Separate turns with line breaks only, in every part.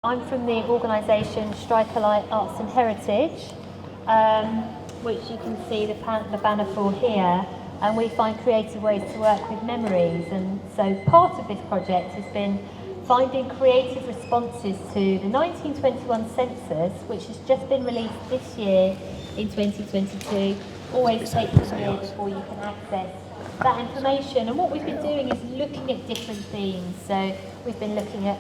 I'm from the organisation Strike a Light Arts and Heritage, which you can see the banner for here, and we find creative ways to work with memories. And so part of this project has been finding creative responses to the 1921 census, which has just been released this year in 2022. Always takes a year before you can access that information. And what we've been doing is looking at different themes. So we've been looking at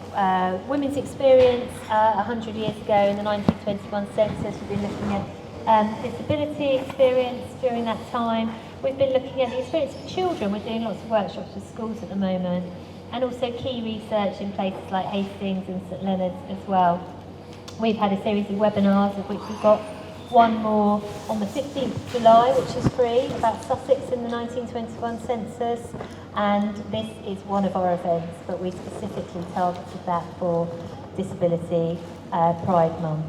women's experience 100 years ago in the 1921 census. We've been looking at disability experience during that time. We've been looking at the experience of children. We're doing lots of workshops with schools at the moment, and also key research in places like Hastings and St Leonard's as well. We've had a series of webinars, of which we've got one more on the 15th of July, which is free, about Sussex in the 1921 census, and this is one of our events, but we specifically targeted that for Disability Pride Month.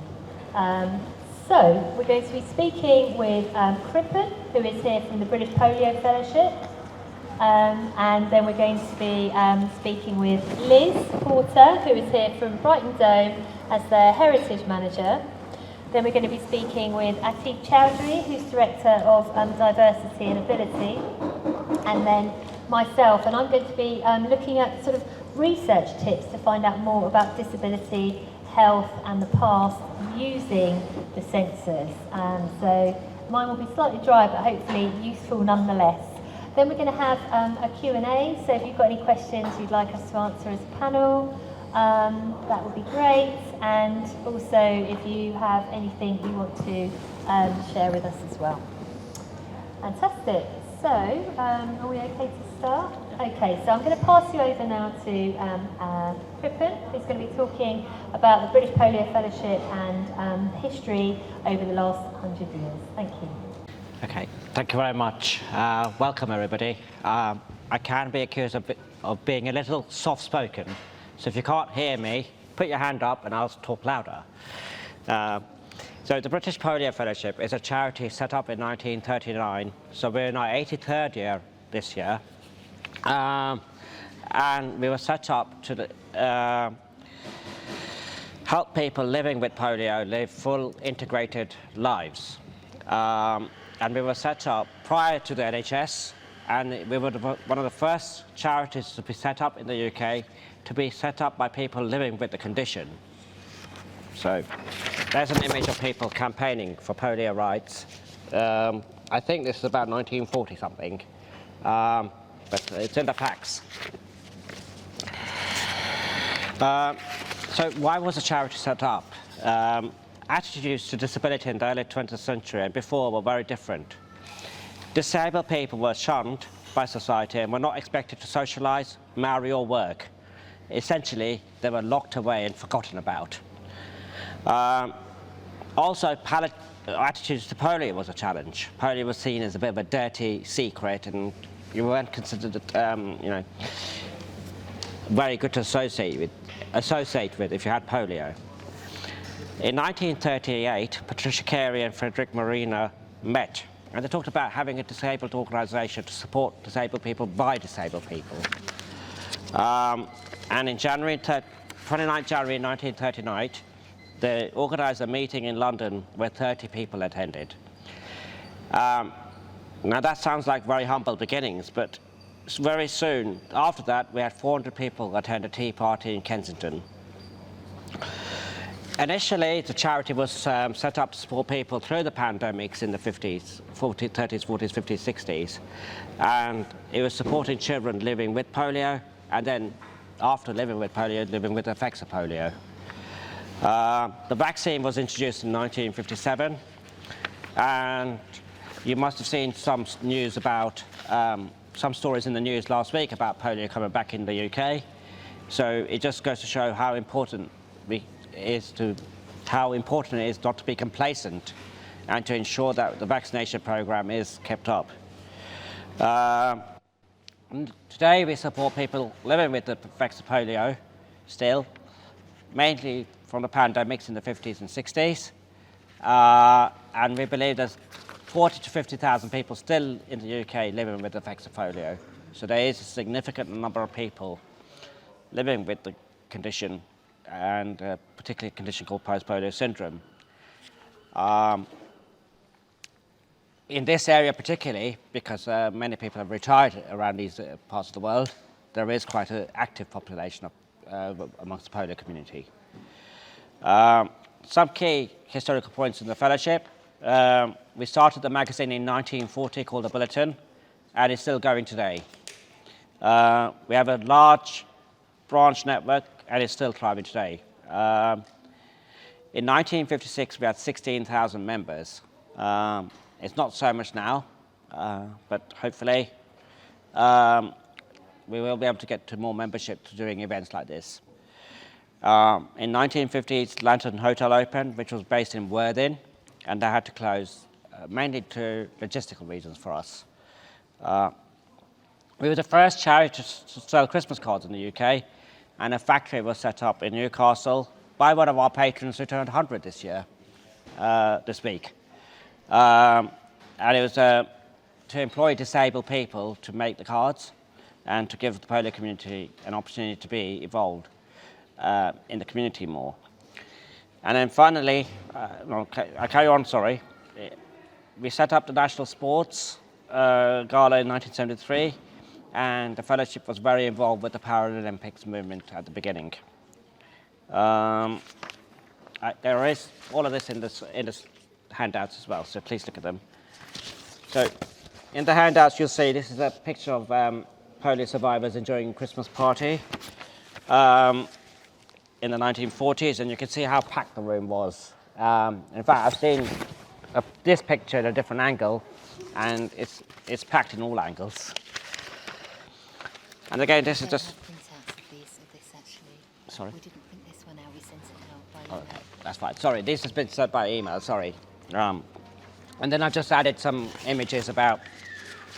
So we're going to be speaking with Kripen, who is here from the British Polio Fellowship, and then we're going to be speaking with Liz Porter, who is here from Brighton Dome as their Heritage Manager. Then we're going to be speaking with Atif Choudhury, who's Director of Diversity and Ability, and then myself, and I'm going to be looking at sort of research tips to find out more about disability, health and the past using the census. So mine will be slightly dry, but hopefully useful nonetheless. Then we're going to have a Q&A, so if you've got any questions you'd like us to answer as a panel, that would be great. And also if you have anything you want to share with us as well. Fantastic. So, are we okay to start? Okay, so I'm going to pass you over now to Kripen, who's going to be talking about the British Polio Fellowship and history over the last 100 years. Thank you.
Okay, thank you very much. Welcome, everybody. I can be accused of being a little soft-spoken, so if you can't hear me, put your hand up and I'll talk louder. So the British Polio Fellowship is a charity set up in 1939, so we're in our 83rd year this year. And we were set up to help people living with polio live full integrated lives. And we were set up prior to the NHS, and we were one of the first charities to be set up in the UK to be set up by people living with the condition. So there's an image of people campaigning for polio rights. I think this is about 1940 something, but it's in the facts. So why was the charity set up? Attitudes to disability in the early 20th century and before were very different. Disabled people were shunned by society and were not expected to socialise, marry or work. Essentially, they were locked away and forgotten about. Also, attitudes to polio was a challenge. Polio was seen as a bit of a dirty secret, and you weren't considered, very good to associate with if you had polio. In 1938, Patricia Carey and Frederick Marina met, and they talked about having a disabled organisation to support disabled people by disabled people. And in 29 January 1939, they organised a meeting in London where 30 people attended. Now that sounds like very humble beginnings, but very soon after that we had 400 people attend a tea party in Kensington. Initially, the charity was set up to support people through the pandemics in the 30s, 40s, 50s, 60s, and it was supporting children living with polio, and then after living with polio, living with the effects of polio. The vaccine was introduced in 1957, and you must have seen some news about, some stories in the news last week about polio coming back in the UK. So it just goes to show how important it is not to be complacent and to ensure that the vaccination program is kept up. Today we support people living with the effects of polio still, mainly from the pandemics in the 50s and 60s. And we believe there's 40 to 50,000 people still in the UK living with the effects of polio. So there is a significant number of people living with the condition and particularly a condition called post-polio syndrome. In this area particularly, because many people have retired around these parts of the world, there is quite an active population amongst the polio community. Some key historical points in the fellowship. We started the magazine in 1940 called The Bulletin, and it's still going today. We have a large branch network, and it's still thriving today. In 1956, we had 16,000 members. It's not so much now, but hopefully we will be able to get to more membership to doing events like this. In 1950, Lantern Hotel opened, which was based in Worthing, and they had to close mainly to logistical reasons for us. We were the first charity to sell Christmas cards in the UK, and a factory was set up in Newcastle by one of our patrons who turned 100 this week. And it was to employ disabled people to make the cards and to give the polio community an opportunity to be involved in the community more. And then finally, I carry on, sorry. We set up the National Sports Gala in 1973, and the fellowship was very involved with the Paralympics movement at the beginning. There is all of this in this handouts as well, so please look at them. So in the handouts you'll see this is a picture of polio survivors enjoying a Christmas party in the 1940s, and you can see how packed the room was. In fact, I've seen this picture at a different angle, and it's packed in all angles. And again, this is just... Sorry?
We didn't print this one out, we sent it out by email.
That's fine. Sorry, this has been sent by email, sorry. And then I've just added some images about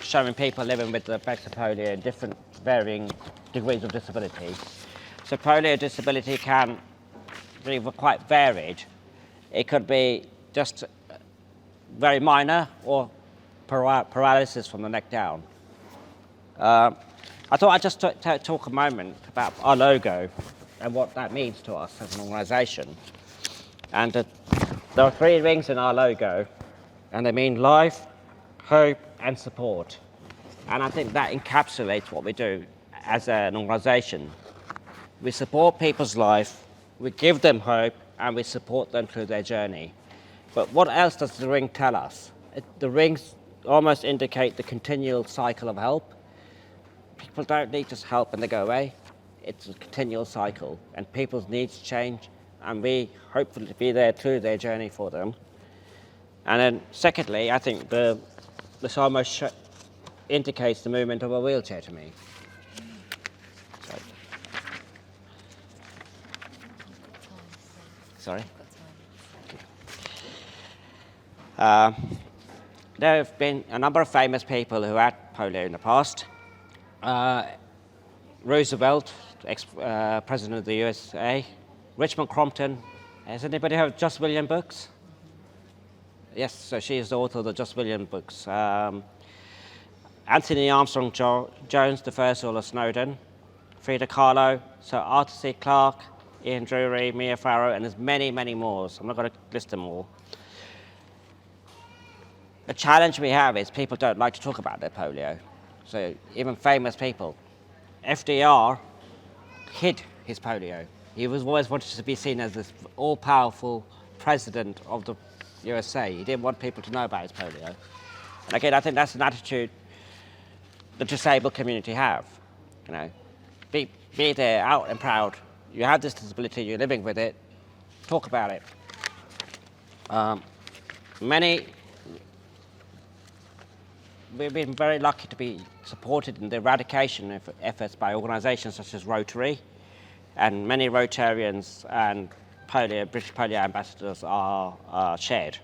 showing people living with the effects of polio in different varying degrees of disability. So polio disability can be quite varied. It could be just very minor or paralysis from the neck down. I thought I'd just talk a moment about our logo and what that means to us as an organisation. And there are 3 rings in our logo, and they mean life, hope, and support. And I think that encapsulates what we do as an organisation. We support people's life, we give them hope, and we support them through their journey. But what else does the ring tell us? The rings almost indicate the continual cycle of help. People don't need just help and they go away. It's a continual cycle, and people's needs change, and we hopefully be there through their journey for them. And then secondly, I think this almost indicates the movement of a wheelchair to me. Sorry? There have been a number of famous people who had polio in the past. Roosevelt, ex-president of the USA, Richmond Crompton. Has anybody heard of Just William books? Yes, so she is the author of the Just William books. Anthony Armstrong Jones, the first Earl of Snowdon, Frida Kahlo, Sir Arthur C. Clarke, Ian Drury, Mia Farrow, and there's many, many more, so I'm not going to list them all. The challenge we have is people don't like to talk about their polio. So even famous people. FDR hid his polio. He was always wanted to be seen as this all-powerful president of the USA. He didn't want people to know about his polio. And again, I think that's an attitude the disabled community have. You know, be there, out and proud. You have this disability, you're living with it, talk about it. We've been very lucky to be supported in the eradication efforts by organisations such as Rotary, and many Rotarians and British polio ambassadors are shared.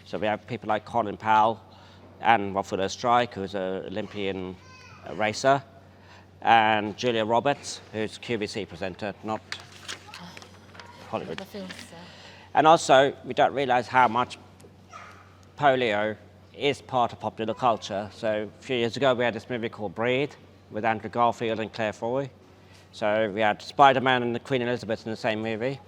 So we have people like Colin Powell and Rothwell Strike, who's an Olympian racer, and Julia Roberts, who's QVC presenter, not Hollywood. And also, we don't realise how much polio is part of popular culture. So a few years ago, we had this movie called Breathe with Andrew Garfield and Claire Foy. So we had Spider-Man and the Queen Elizabeth in the same movie.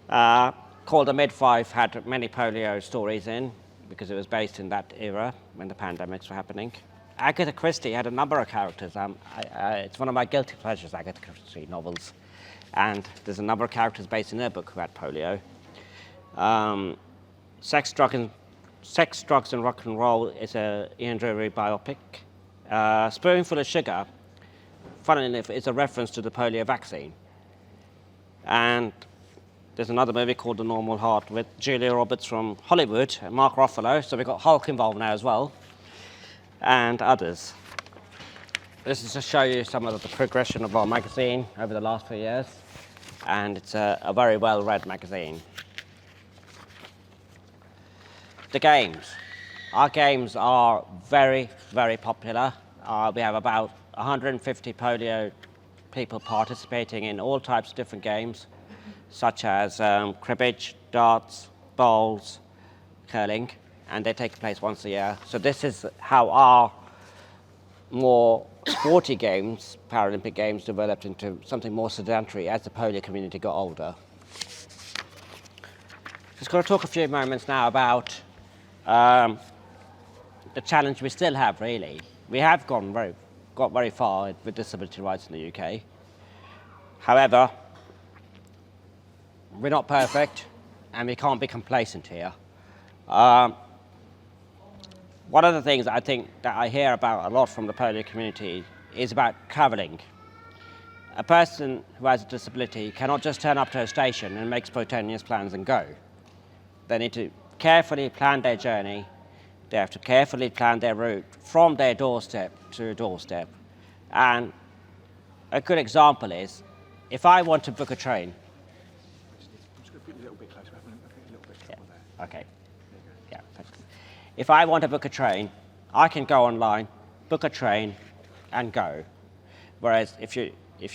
Called The Midwife had many polio stories in, because it was based in that era when the pandemics were happening. Agatha Christie had a number of characters. It's one of my guilty pleasures, Agatha Christie novels. And there's a number of characters based in her book who had polio. Sex, Drugs and Rock and Roll is a Ian Drury biopic. Spoonful of Sugar, funnily enough, is a reference to the polio vaccine. And there's another movie called The Normal Heart with Julia Roberts from Hollywood and Mark Ruffalo, so we've got Hulk involved now as well, and others. This is to show you some of the progression of our magazine over the last few years, and it's a very well-read magazine. The games. Our games are very, very popular. We have about 150 polio people participating in all types of different games, such as cribbage, darts, bowls, curling, and they take place once a year. So this is how our more sporty games, Paralympic Games, developed into something more sedentary as the polio community got older. Just going to talk a few moments now about the challenge we still have, really. We have got very far with disability rights in the UK. However, we're not perfect, and we can't be complacent here. One of the things I think that I hear about a lot from the polio community is about travelling. A person who has a disability cannot just turn up to a station and make spontaneous plans and go. They need to carefully plan their journey. They have to carefully plan their route from their doorstep to doorstep. And a good example is, if I want to book a train. Okay. Yeah, thanks. If I want to book a train, I can go online, book a train, and go. Whereas if you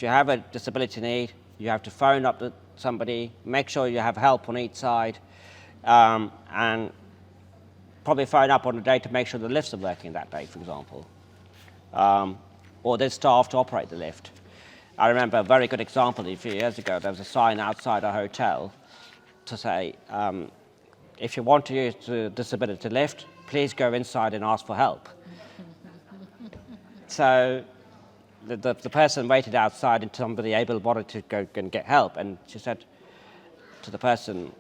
have a disability need, you have to phone up to somebody, make sure you have help on each side, and probably phone up on the day to make sure the lifts are working that day, for example. Or there's staff to operate the lift. I remember a very good example a few years ago. There was a sign outside a hotel to say, if you want to use the disability lift, please go inside and ask for help. So the person waited outside until somebody able-bodied to go and get help, and she said to the person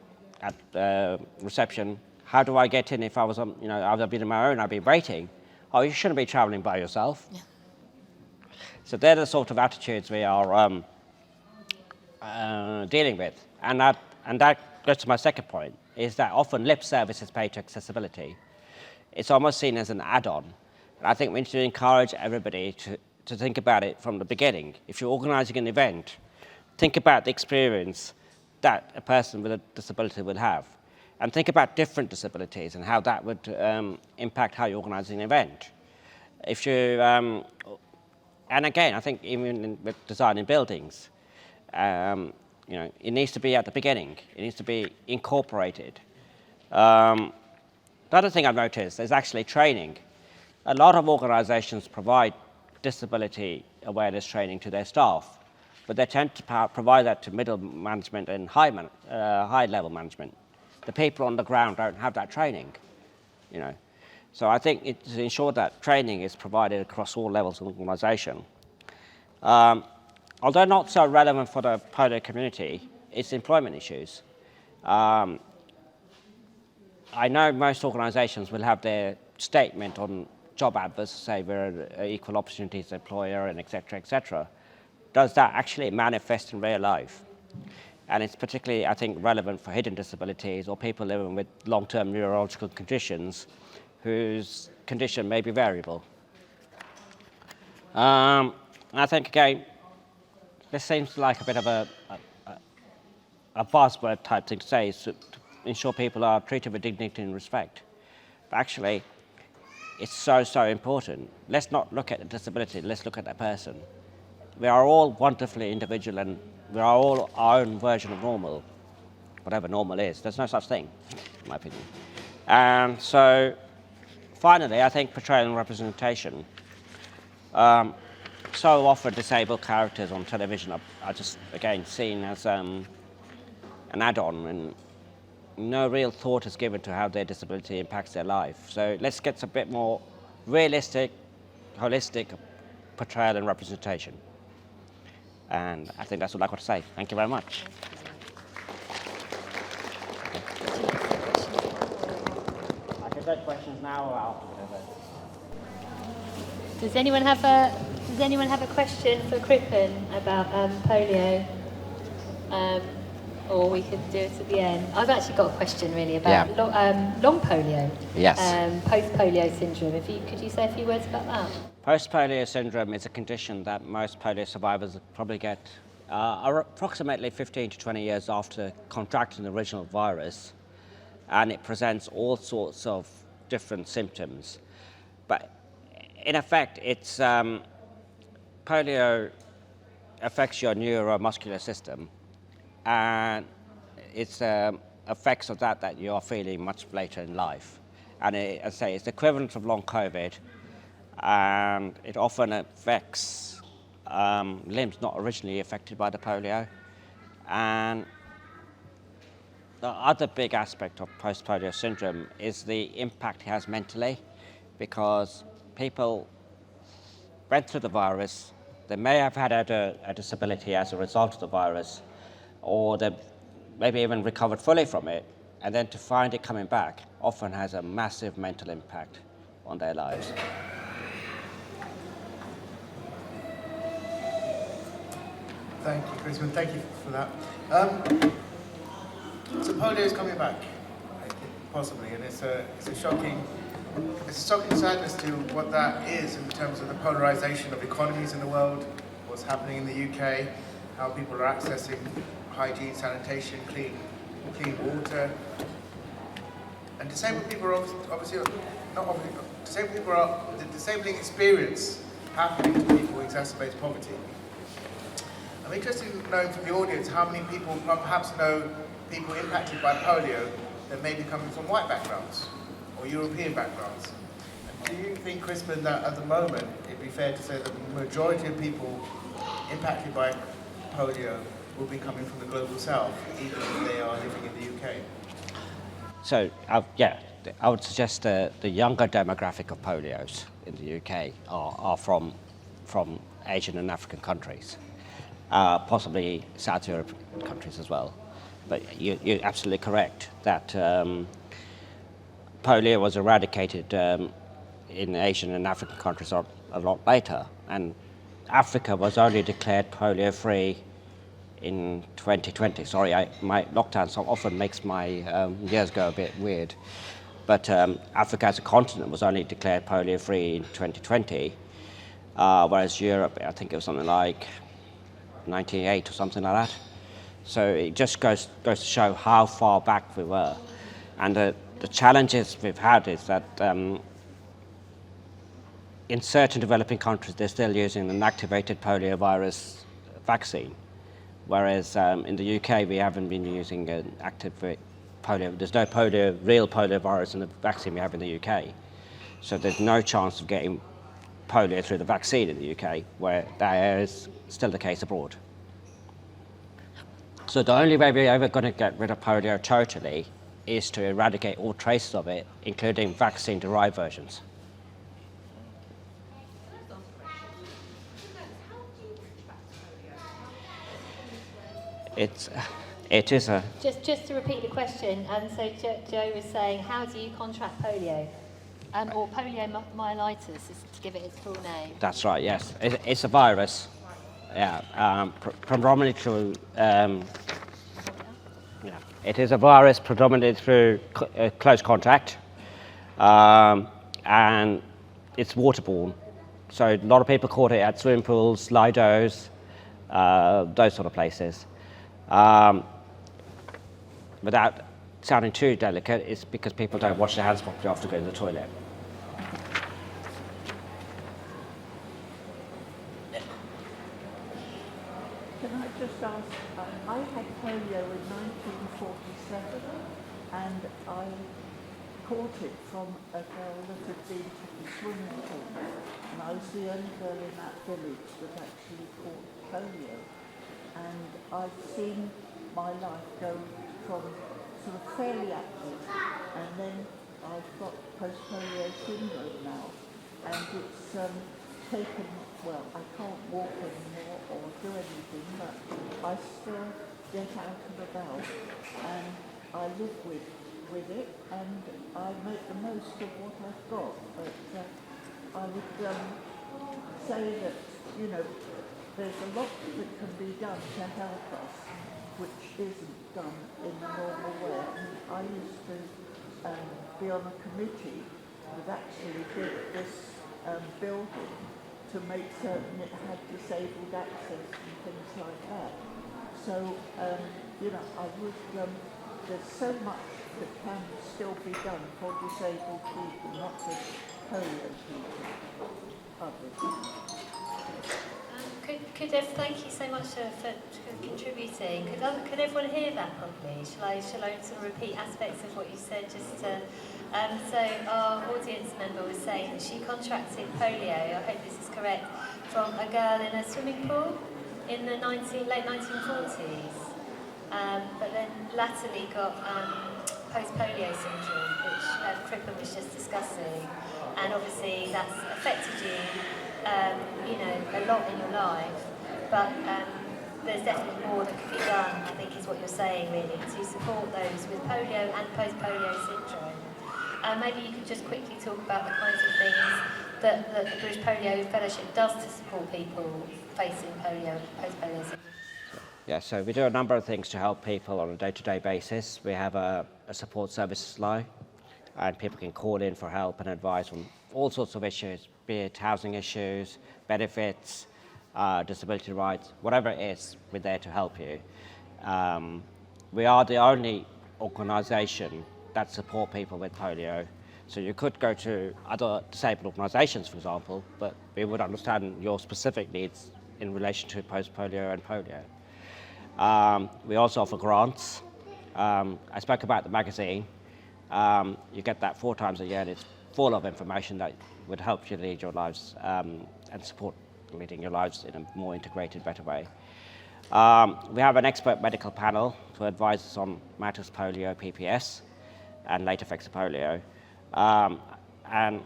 at the reception, how do I get in if I was, I've been on my own, I've been waiting. Oh, you shouldn't be travelling by yourself. Yeah. So they're the sort of attitudes we are dealing with. And that goes to my second point, is that often lip service is paid to accessibility. It's almost seen as an add-on. And I think we need to encourage everybody to think about it from the beginning. If you're organising an event, think about the experience that a person with a disability would have. And think about different disabilities and how that would impact how you're organising an event. If you, and again, I think even with designing buildings, it needs to be at the beginning. It needs to be incorporated. The other thing I've noticed is actually training. A lot of organisations provide disability awareness training to their staff, but they tend to provide that to middle management and high-level management. The people on the ground don't have that training, So I think it's to ensure that training is provided across all levels of the organisation. Although not so relevant for the polio community, it's employment issues. I know most organisations will have their statement on job adverts, say we're an equal opportunities employer, and et cetera. Does that actually manifest in real life? And it's particularly, I think, relevant for hidden disabilities or people living with long-term neurological conditions whose condition may be variable. I think, again, this seems like a bit of a buzzword type thing to say, is to ensure people are treated with dignity and respect. But actually, it's so important. Let's not look at the disability, let's look at that person. We are all wonderfully individual, and we are all our own version of normal, whatever normal is. There's no such thing, in my opinion. And so, finally, I think portrayal and representation. so often disabled characters on television are just, again, seen as an add-on, and no real thought is given to how their disability impacts their life. So let's get a bit more realistic, holistic portrayal and representation. And I think that's all I've got to say. Thank you very much. I can take questions now or after.
Does anyone have a question for Kripen about polio? Or we could do it at the end. I've actually got a question really about long polio.
Yes.
Post-polio syndrome. Could you say a few words about that?
Post-polio syndrome is a condition that most polio survivors probably get approximately 15 to 20 years after contracting the original virus, and it presents all sorts of different symptoms. But in effect, it's polio affects your neuromuscular system, and it's effects of that you are feeling much later in life. And as I say, it's the equivalent of long COVID, and it often affects limbs not originally affected by the polio. And the other big aspect of post-polio syndrome is the impact it has mentally, because people went through the virus, they may have had a disability as a result of the virus, or they maybe even recovered fully from it, and then to find it coming back often has a massive mental impact on their lives.
Thank you, Kripen. Thank you for that. So polio is coming back, possibly, and it's a shocking sadness to what that is in terms of the polarization of economies in the world, what's happening in the UK, how people are accessing hygiene, sanitation, clean water. And disabled people are obviously not obviously, disabled people are the disabling experience happening to people who exacerbates poverty. I'm interested in knowing from the audience how many people perhaps know people impacted by polio that may be coming from white backgrounds or European backgrounds. And do you think, Kripen, that at the moment it'd be fair to say that the majority of people impacted by polio will be coming from the global south, even if they are living in the UK?
So, I would suggest the younger demographic of polios in the UK are from Asian and African countries, possibly South European countries as well. But you're absolutely correct that polio was eradicated in Asian and African countries a lot later, and Africa was only declared polio-free in 2020. Sorry, my lockdown so often makes my years go a bit weird. But Africa as a continent was only declared polio-free in 2020, whereas Europe, I think it was something like 98 or something like that. So it just goes to show how far back we were. And the challenges we've had is that in certain developing countries, they're still using an activated poliovirus vaccine, whereas in the UK, we haven't been using an active polio. There's no real poliovirus in the vaccine we have in the UK. So there's no chance of getting polio through the vaccine in the UK, where that is still the case abroad. So the only way we're ever going to get rid of polio totally is to eradicate all traces of it, including vaccine-derived versions. It is a...
Just to repeat the question, so Joe was saying, how do you contract polio? Or poliomyelitis, is to give it its full name.
That's right, yes. It's a virus, predominantly through... It is a virus predominantly through close contact, and it's waterborne. So a lot of people caught it at swimming pools, Lidos, those sort of places. Without sounding too delicate, it's because people don't wash their hands properly after going to the toilet.
Can I just ask, I had polio in 1947, and I caught it from a girl that had been to the swimming pool, and I was the only girl in that village that actually caught polio. And I've seen my life go from sort of fairly active, and then I've got post-polio syndrome now, and it's taken, well, I can't walk anymore or do anything, but I still get out and about, and I live with it, and I make the most of what I've got. But I would say that, you know, there's a lot that can be done to help us, which isn't done in the normal way. I used to be on a committee that actually did this building to make certain it had disabled access and things like that. So, you know, I would, there's so much that can still be done for disabled people, not just polio people, others.
Thank you so much for contributing. Could everyone hear that properly? Shall I sort of repeat aspects of what you said? Just to, so our audience member was saying that she contracted polio, I hope this is correct, from a girl in a swimming pool in the late 1940s, but then latterly got post-polio syndrome, which Kripen was just discussing, and obviously that's affected you, you know, a lot in your life, but there's definitely more that can be done, I think is what you're saying really, to support those with polio and post-polio syndrome. Maybe you could just quickly talk about the kinds of things that the British Polio Fellowship does to support people facing polio and post-polio syndrome.
Yeah, so we do a number of things to help people on a day-to-day basis. We have a support services line, and people can call in for help and advice on all sorts of issues, be it housing issues, benefits, disability rights, whatever it is, we're there to help you. We are the only organisation that support people with polio. So you could go to other disabled organisations, for example, but we would understand your specific needs in relation to post-polio and polio. We also offer grants. I spoke about the magazine. You get that 4 times a year, and it's full of information that would help you lead your lives and support leading your lives in a more integrated, better way. We have an expert medical panel to advise us on matters polio, PPS, and late effects of polio. And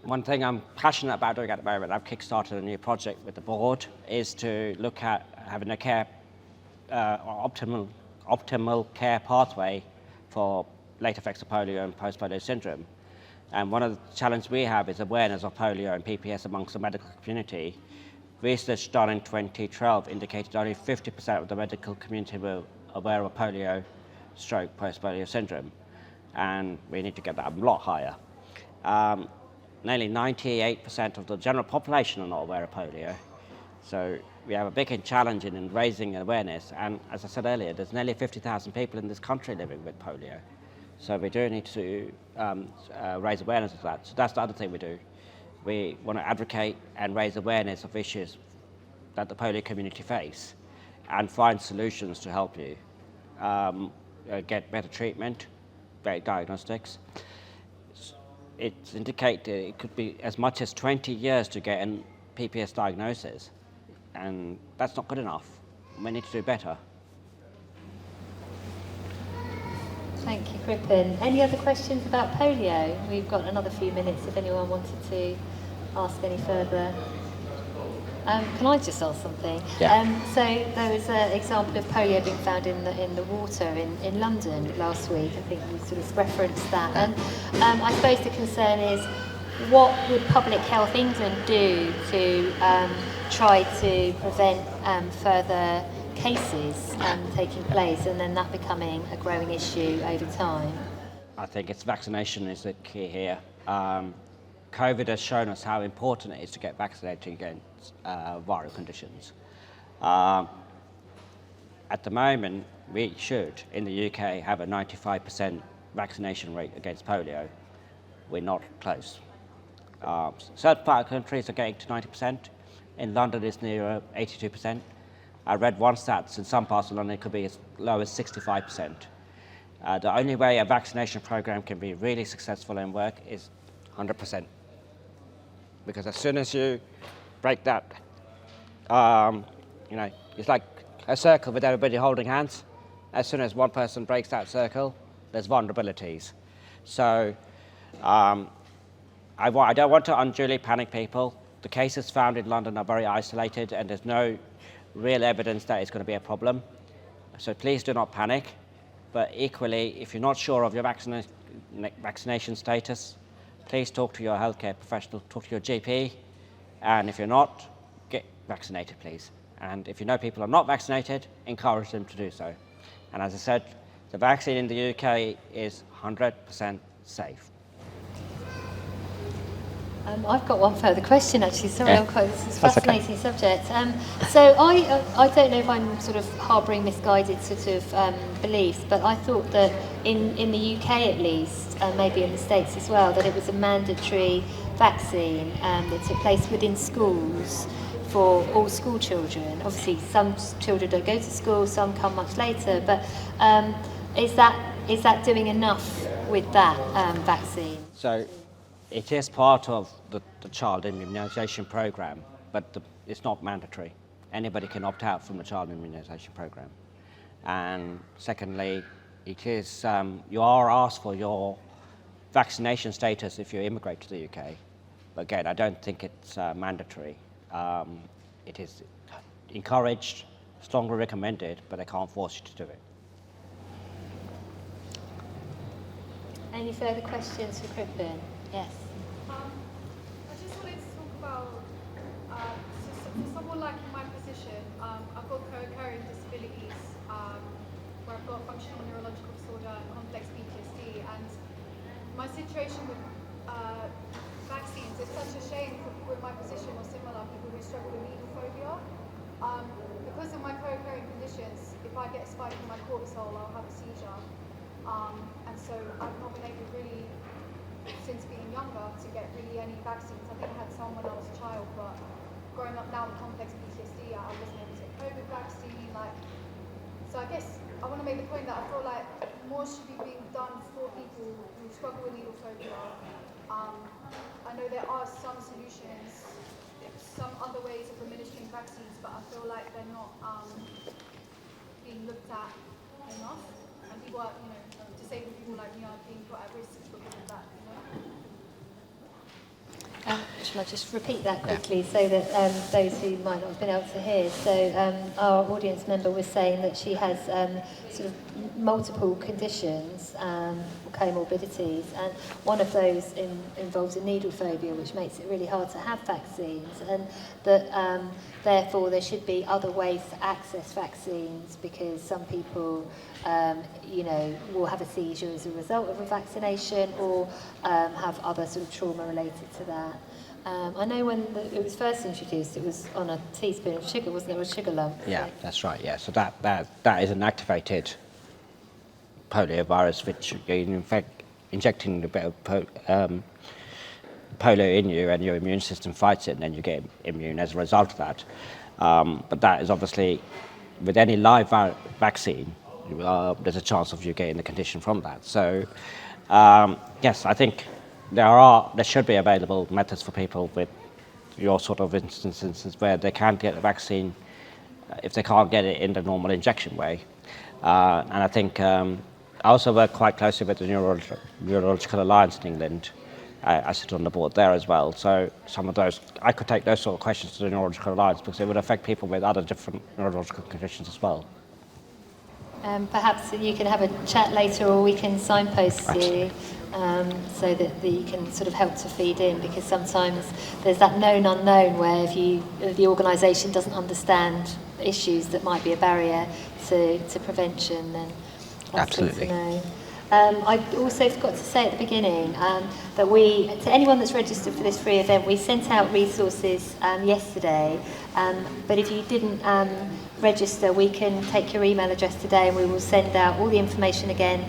one thing I'm passionate about doing at the moment, I've kickstarted a new project with the board, is to look at having a care, optimal care pathway for late effects of polio and post-polio syndrome. And one of the challenges we have is awareness of polio and PPS amongst the medical community. Research done in 2012 indicated only 50% of the medical community were aware of polio, stroke, post-polio syndrome. And we need to get that a lot higher. Nearly 98% of the general population are not aware of polio. So we have a big challenge in raising awareness. And as I said earlier, there's nearly 50,000 people in this country living with polio. So we do need to raise awareness of that. So that's the other thing we do. We want to advocate and raise awareness of issues that the polio community face and find solutions to help you get better treatment, better diagnostics. It's indicated it could be as much as 20 years to get a PPS diagnosis, and that's not good enough. We need to do better.
Thank you, Kripen. Any other questions about polio? We've got another few minutes if anyone wanted to ask any further. Can I just ask something?
Yeah.
So there was an example of polio being found in the water in London last week. I think you sort of referenced that. And I suppose the concern is, what would Public Health England do to try to prevent further cases taking place and then that becoming a growing issue over time?
I think it's vaccination is the key here. COVID has shown us how important it is to get vaccinated against viral conditions. At the moment, we should, in the UK, have a 95% vaccination rate against polio. We're not close. Certain part of countries are getting to 90%. In London, it's near 82%. I read one stats in some parts of London, it could be as low as 65%. The only way a vaccination program can be really successful and work is 100%. Because as soon as you break that, it's like a circle with everybody holding hands. As soon as one person breaks that circle, there's vulnerabilities. So I don't want to unduly panic people. The cases found in London are very isolated, and there's no real evidence that it's going to be a problem. So please do not panic. But equally, if you're not sure of your vaccination status, please talk to your healthcare professional, talk to your GP, and if you're not, get vaccinated, please. And if you know people are not vaccinated, encourage them to do so. And as I said, the vaccine in the UK is 100% safe.
I've got one further question, actually. Sorry,
Yeah.
this is a
That's okay.
fascinating subject. So I don't know if I'm sort of harbouring misguided sort of beliefs, but I thought that in the UK at least, maybe in the States as well, that it was a mandatory vaccine that took place within schools for all school children. Obviously, some children don't go to school, some come much later, but is that doing enough with that vaccine?
So it is part of the child immunisation programme, but it's not mandatory. Anybody can opt out from the child immunisation programme. And secondly, it is, you are asked for your vaccination status if you immigrate to the UK. But again, I don't think it's mandatory. It is encouraged, strongly recommended, but they can't force you to do it.
Any further questions for Kripen? Yes.
I just wanted to talk about, so for someone like in my position, I've got co-occurring disabilities, where I've got functional neurological disorder and complex PTSD, and my situation with vaccines, it's such a shame with my position or similar people who struggle with needle phobia. Because of my co-occurring conditions, if I get a spike in my cortisol, I'll have a seizure. And so I've not been able really, since being younger, to get really any vaccines. I think I had some when I was a child, but growing up now with complex PTSD, I wasn't able to get COVID vaccine. So I guess I want to make the point that I feel like more should be being done for people who struggle with needle phobia. I know there are some solutions, some other ways of administering vaccines, but I feel like they're not being looked at enough. And people are, disabled people like me are being put at risk because of that,
Shall I just repeat that quickly so that those who might not have been able to hear? So our audience member was saying that she has sort of multiple conditions, comorbidities, and one of those involves a needle phobia, which makes it really hard to have vaccines, and that therefore there should be other ways to access vaccines, because some people will have a seizure as a result of a vaccination, or have other sort of trauma related to that. I know when it was first introduced, it was on a teaspoon of sugar, wasn't it? Or a sugar lump?
Yeah, that's right. Yeah, so that is an activated polio virus, which you're in fact injecting a bit of polio in you, and your immune system fights it, and then you get immune as a result of that. But that is obviously, with any live vaccine, there's a chance of you getting the condition from that. So yes, I think there should be available methods for people with your sort of instances where they can get the vaccine if they can't get it in the normal injection way. And I think I also work quite closely with the Neurological Alliance in England. I sit on the board there as well. So some of those, I could take those sort of questions to the Neurological Alliance, because it would affect people with other different neurological conditions as well.
Perhaps you can have a chat later, or we can signpost you, so that you can sort of help to feed in, because sometimes there's that known unknown where if the organisation doesn't understand issues that might be a barrier to prevention, then that's good to know. I also forgot to say at the beginning that to anyone that's registered for this free event, we sent out resources yesterday, but if you didn't register, we can take your email address today, and we will send out all the information again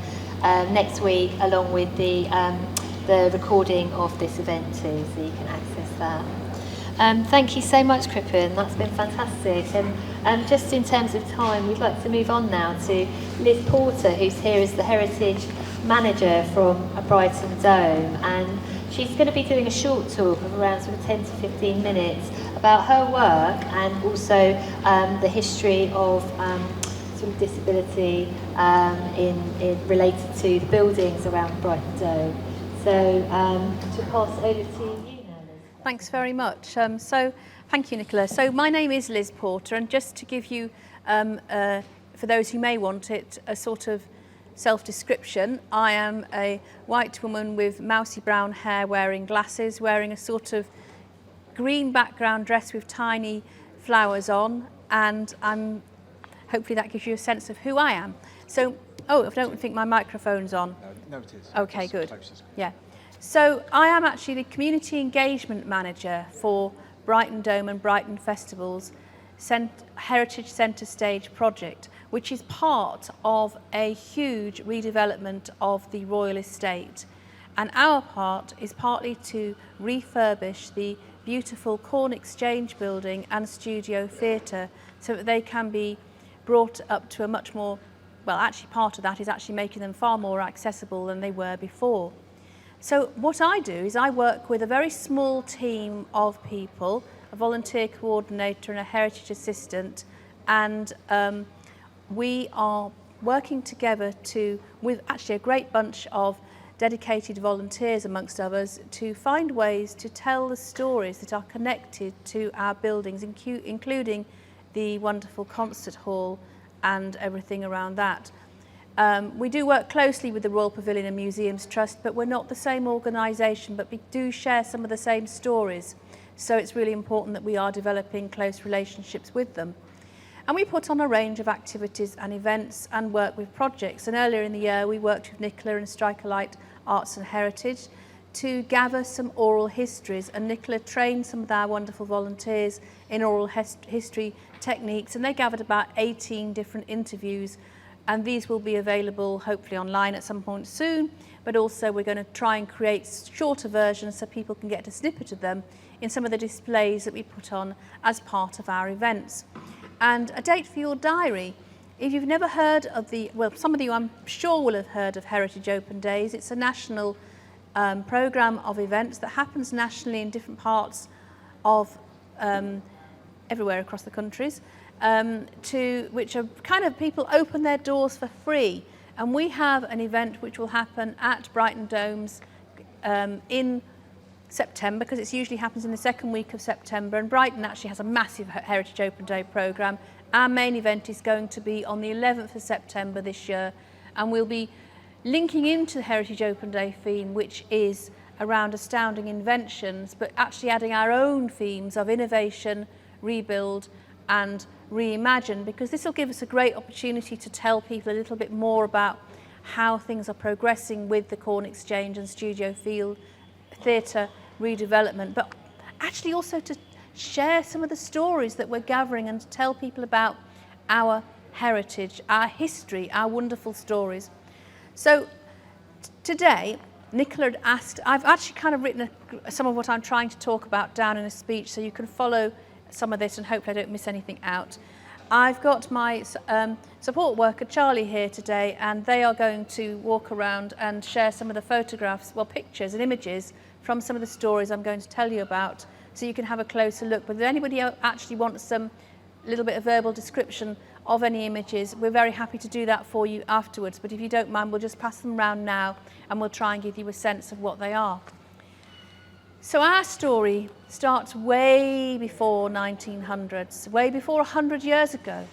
next week, along with the recording of this event too, so you can access that. Thank you so much, Kripen. That's been fantastic. And Just in terms of time, we'd like to move on now to Liz Porter, who's here as the Heritage Manager from Brighton Dome, and she's going to be doing a short talk of around sort of 10 to 15 minutes about her work and also the history of sort of disability in related to the buildings around Brighton Dome. So to pass over to you now, Liz.
Thanks very much. Thank you, Nicola. So my name is Liz Porter, and just to give you, for those who may want it, a sort of self-description, I am a white woman with mousy brown hair, wearing glasses, wearing a sort of green background dress with tiny flowers on, and hopefully that gives you a sense of who I am. So, I don't think my microphone's on.
No, it is.
Okay,
It's
good.
closest.
Yeah. So I am actually the Community Engagement Manager for Brighton Dome and Brighton Festival's Heritage Centre Stage project, which is part of a huge redevelopment of the Royal Estate. And our part is partly to refurbish the beautiful Corn Exchange building and studio theatre so that they can be brought up to a much more, well, actually part of that is actually making them far more accessible than they were before. So what I do is I work with a very small team of people, a volunteer coordinator and a heritage assistant, and we are working together with actually a great bunch of dedicated volunteers amongst others, to find ways to tell the stories that are connected to our buildings, including the wonderful concert hall and everything around that. We do work closely with the Royal Pavilion and Museums Trust, but we're not the same organisation, but we do share some of the same stories. So it's really important that we are developing close relationships with them. And we put on a range of activities and events and work with projects. And earlier in the year, we worked with Nicola and Strike a Light Arts and Heritage to gather some oral histories. And Nicola trained some of our wonderful volunteers in oral history techniques. And they gathered about 18 different interviews. And these will be available hopefully online at some point soon. But also we're going to try and create shorter versions so people can get a snippet of them in some of the displays that we put on as part of our events. And a date for your diary. If you've never heard of some of you I'm sure will have heard of Heritage Open Days. It's a national programme of events that happens nationally in different parts of everywhere across the countries, which are kind of people open their doors for free. And we have an event which will happen at Brighton Domes in September, because it usually happens in the second week of September, and Brighton actually has a massive Heritage Open Day programme. Our main event is going to be on the 11th of September this year, and we'll be linking into the Heritage Open Day theme, which is around astounding inventions, but actually adding our own themes of innovation, rebuild and reimagine, because this will give us a great opportunity to tell people a little bit more about how things are progressing with the Corn Exchange and Studio Field theatre redevelopment, but actually also to share some of the stories that we're gathering and to tell people about our heritage, our history, our wonderful stories. So today, Nicola had asked, I've actually kind of written some of what I'm trying to talk about down in a speech so you can follow some of this and hopefully I don't miss anything out. I've got my support worker Charlie here today, and they are going to walk around and share some of the photographs, well, pictures and images from some of the stories I'm going to tell you about, so you can have a closer look. But if anybody actually wants some little bit of verbal description of any images, we're very happy to do that for you afterwards. But if you don't mind, we'll just pass them around now and we'll try and give you a sense of what they are. So our story starts way before 1900s, way before 100 years ago.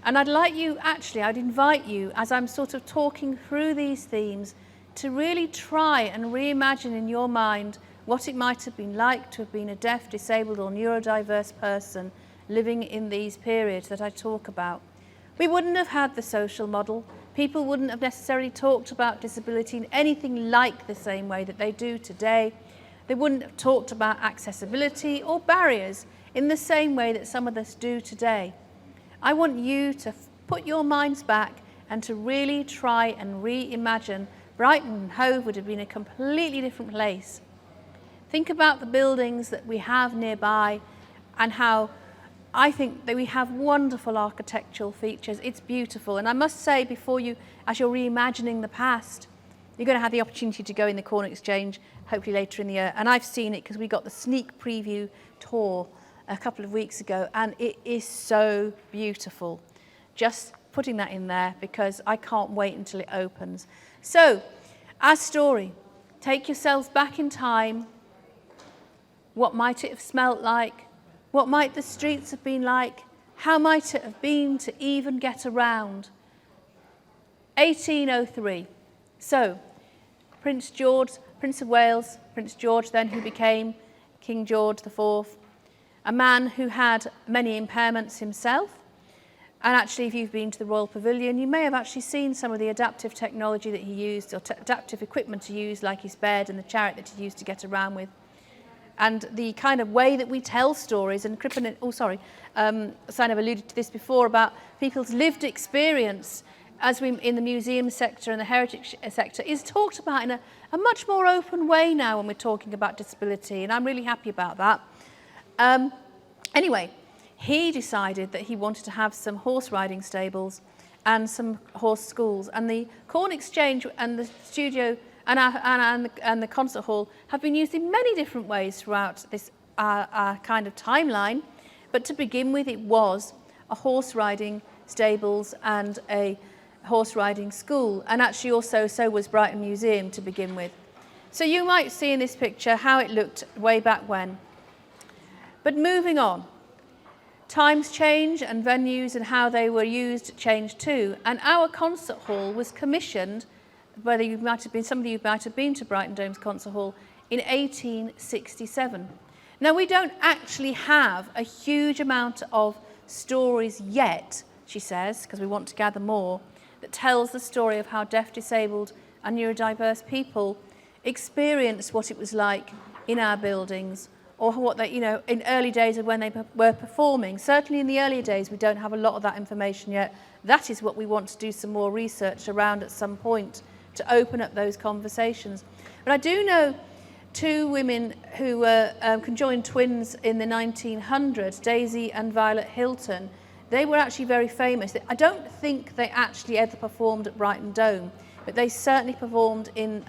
And I'd invite you, as I'm sort of talking through these themes, to really try and reimagine in your mind what it might have been like to have been a deaf, disabled or neurodiverse person living in these periods that I talk about. We wouldn't have had the social model. People wouldn't have necessarily talked about disability in anything like the same way that they do today. They wouldn't have talked about accessibility or barriers in the same way that some of us do today. I want you to put your minds back and to really try and reimagine Brighton and Hove would have been a completely different place. Think about the buildings that we have nearby and how I think that we have wonderful architectural features. It's beautiful. And I must say, before you, as you're reimagining the past, you're going to have the opportunity to go in the Corn Exchange, hopefully later in the year. And I've seen it because we got the sneak preview tour a couple of weeks ago, and it is so beautiful. Just putting that in there because I can't wait until it opens. So, our story. Take yourselves back in time. What might it have smelt like? What might the streets have been like? How might it have been to even get around? 1803. So, Prince of Wales, Prince George then, who became King George IV, a man who had many impairments himself. And actually, if you've been to the Royal Pavilion, you may have actually seen some of the adaptive technology that he used, or adaptive equipment he used, like his bed and the chariot that he used to get around with. And the kind of way that we tell stories, and Kripen, Sign alluded to this before, about people's lived experience as we in the museum sector and the heritage sector is talked about in a much more open way now when we're talking about disability, and I'm really happy about that. Anyway, he decided that he wanted to have some horse riding stables and some horse schools, and the Corn Exchange and the studio and the concert hall have been used in many different ways throughout this kind of timeline. But to begin with, it was a horse riding stables and a horse riding school, and actually also so was Brighton Museum to begin with. So you might see in this picture how it looked way back when. But moving on, times change and venues and how they were used changed too, and our concert hall was commissioned, whether you might have been, some of you might have been to Brighton Dome's concert hall, in 1867. Now, we don't actually have a huge amount of stories yet, she says, because we want to gather more, that tells the story of how deaf, disabled and neurodiverse people experienced what it was like in our buildings, or what they, in early days of when they were performing. Certainly in the earlier days, we don't have a lot of that information yet. That is what we want to do some more research around at some point, to open up those conversations. But I do know two women who were conjoined twins in the 1900s, Daisy and Violet Hilton. They were actually very famous. I don't think they actually ever performed at Brighton Dome, but they certainly performed in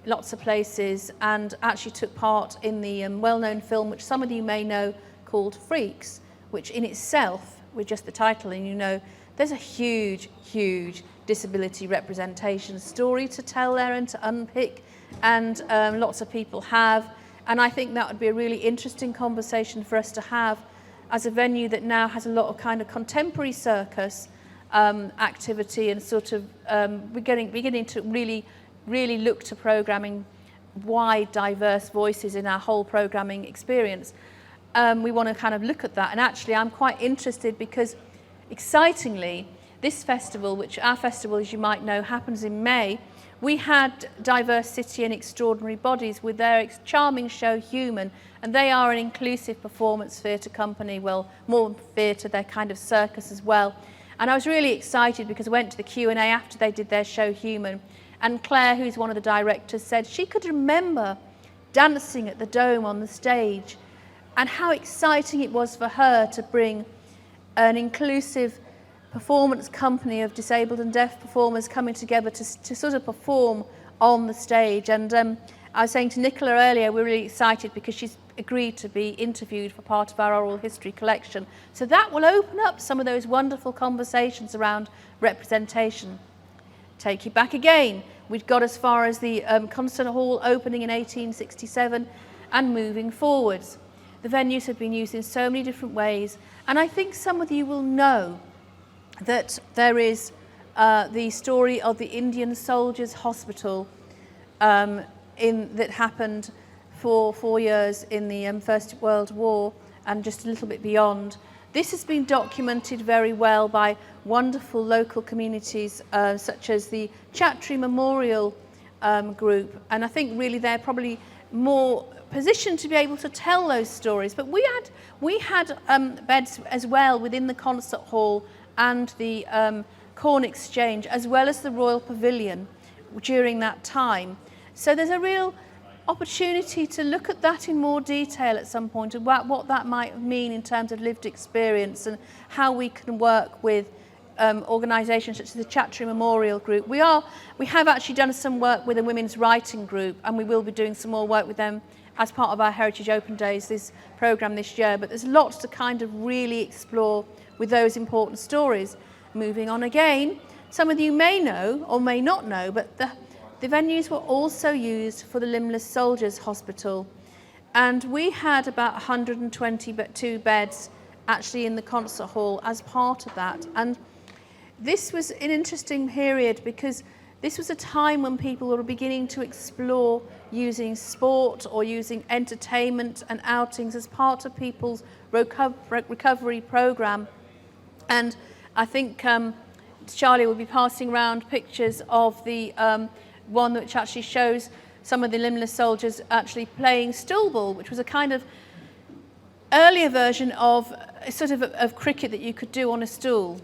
lots of places and actually took part in the well-known film, which some of you may know, called Freaks, which in itself, with just the title, and there's a huge, huge disability representation story to tell there and to unpick, and lots of people have. And I think that would be a really interesting conversation for us to have as a venue that now has a lot of kind of contemporary circus activity, and sort of beginning to really look to programming wide, diverse voices in our whole programming experience. We want to kind of look at that, and actually I'm quite interested because, excitingly, this festival, which our festival, as you might know, happens in May, we had Diverse City and Extraordinary Bodies with their charming show Human, and they are an inclusive performance theatre company, well, more theatre, they're kind of circus as well. And I was really excited because I went to the Q&A after they did their show Human, and Claire, who's one of the directors, said she could remember dancing at the Dome on the stage, and how exciting it was for her to bring an inclusive performance company of disabled and deaf performers coming together to sort of perform on the stage. And I was saying to Nicola earlier, we're really excited because she's agreed to be interviewed for part of our oral history collection. So that will open up some of those wonderful conversations around representation. Take you back again. We'd got as far as the concert hall opening in 1867 and moving forwards. The venues have been used in so many different ways, and I think some of you will know that there is the story of the Indian Soldiers Hospital that happened for 4 years in the First World War and just a little bit beyond. This has been documented very well by wonderful local communities such as the Choudhury Memorial Group, and I think really they're probably more positioned to be able to tell those stories. But we had beds as well within the concert hall and the Corn Exchange, as well as the Royal Pavilion during that time. So there's a real opportunity to look at that in more detail at some point, about what that might mean in terms of lived experience and how we can work with organisations such as the Choudhury Memorial Group. We have actually done some work with a women's writing group, and we will be doing some more work with them as part of our Heritage Open Days, this programme this year. But there's lots to kind of really explore with those important stories. Moving on again, some of you may know or may not know, but the venues were also used for the Limbless Soldiers Hospital, and we had about 122 beds actually in the concert hall as part of that. And this was an interesting period because this was a time when people were beginning to explore using sport or using entertainment and outings as part of people's recovery programme. And I think Charlie will be passing around pictures of the one which actually shows some of the limbless soldiers actually playing stool ball, which was a kind of earlier version of of cricket that you could do on a stool.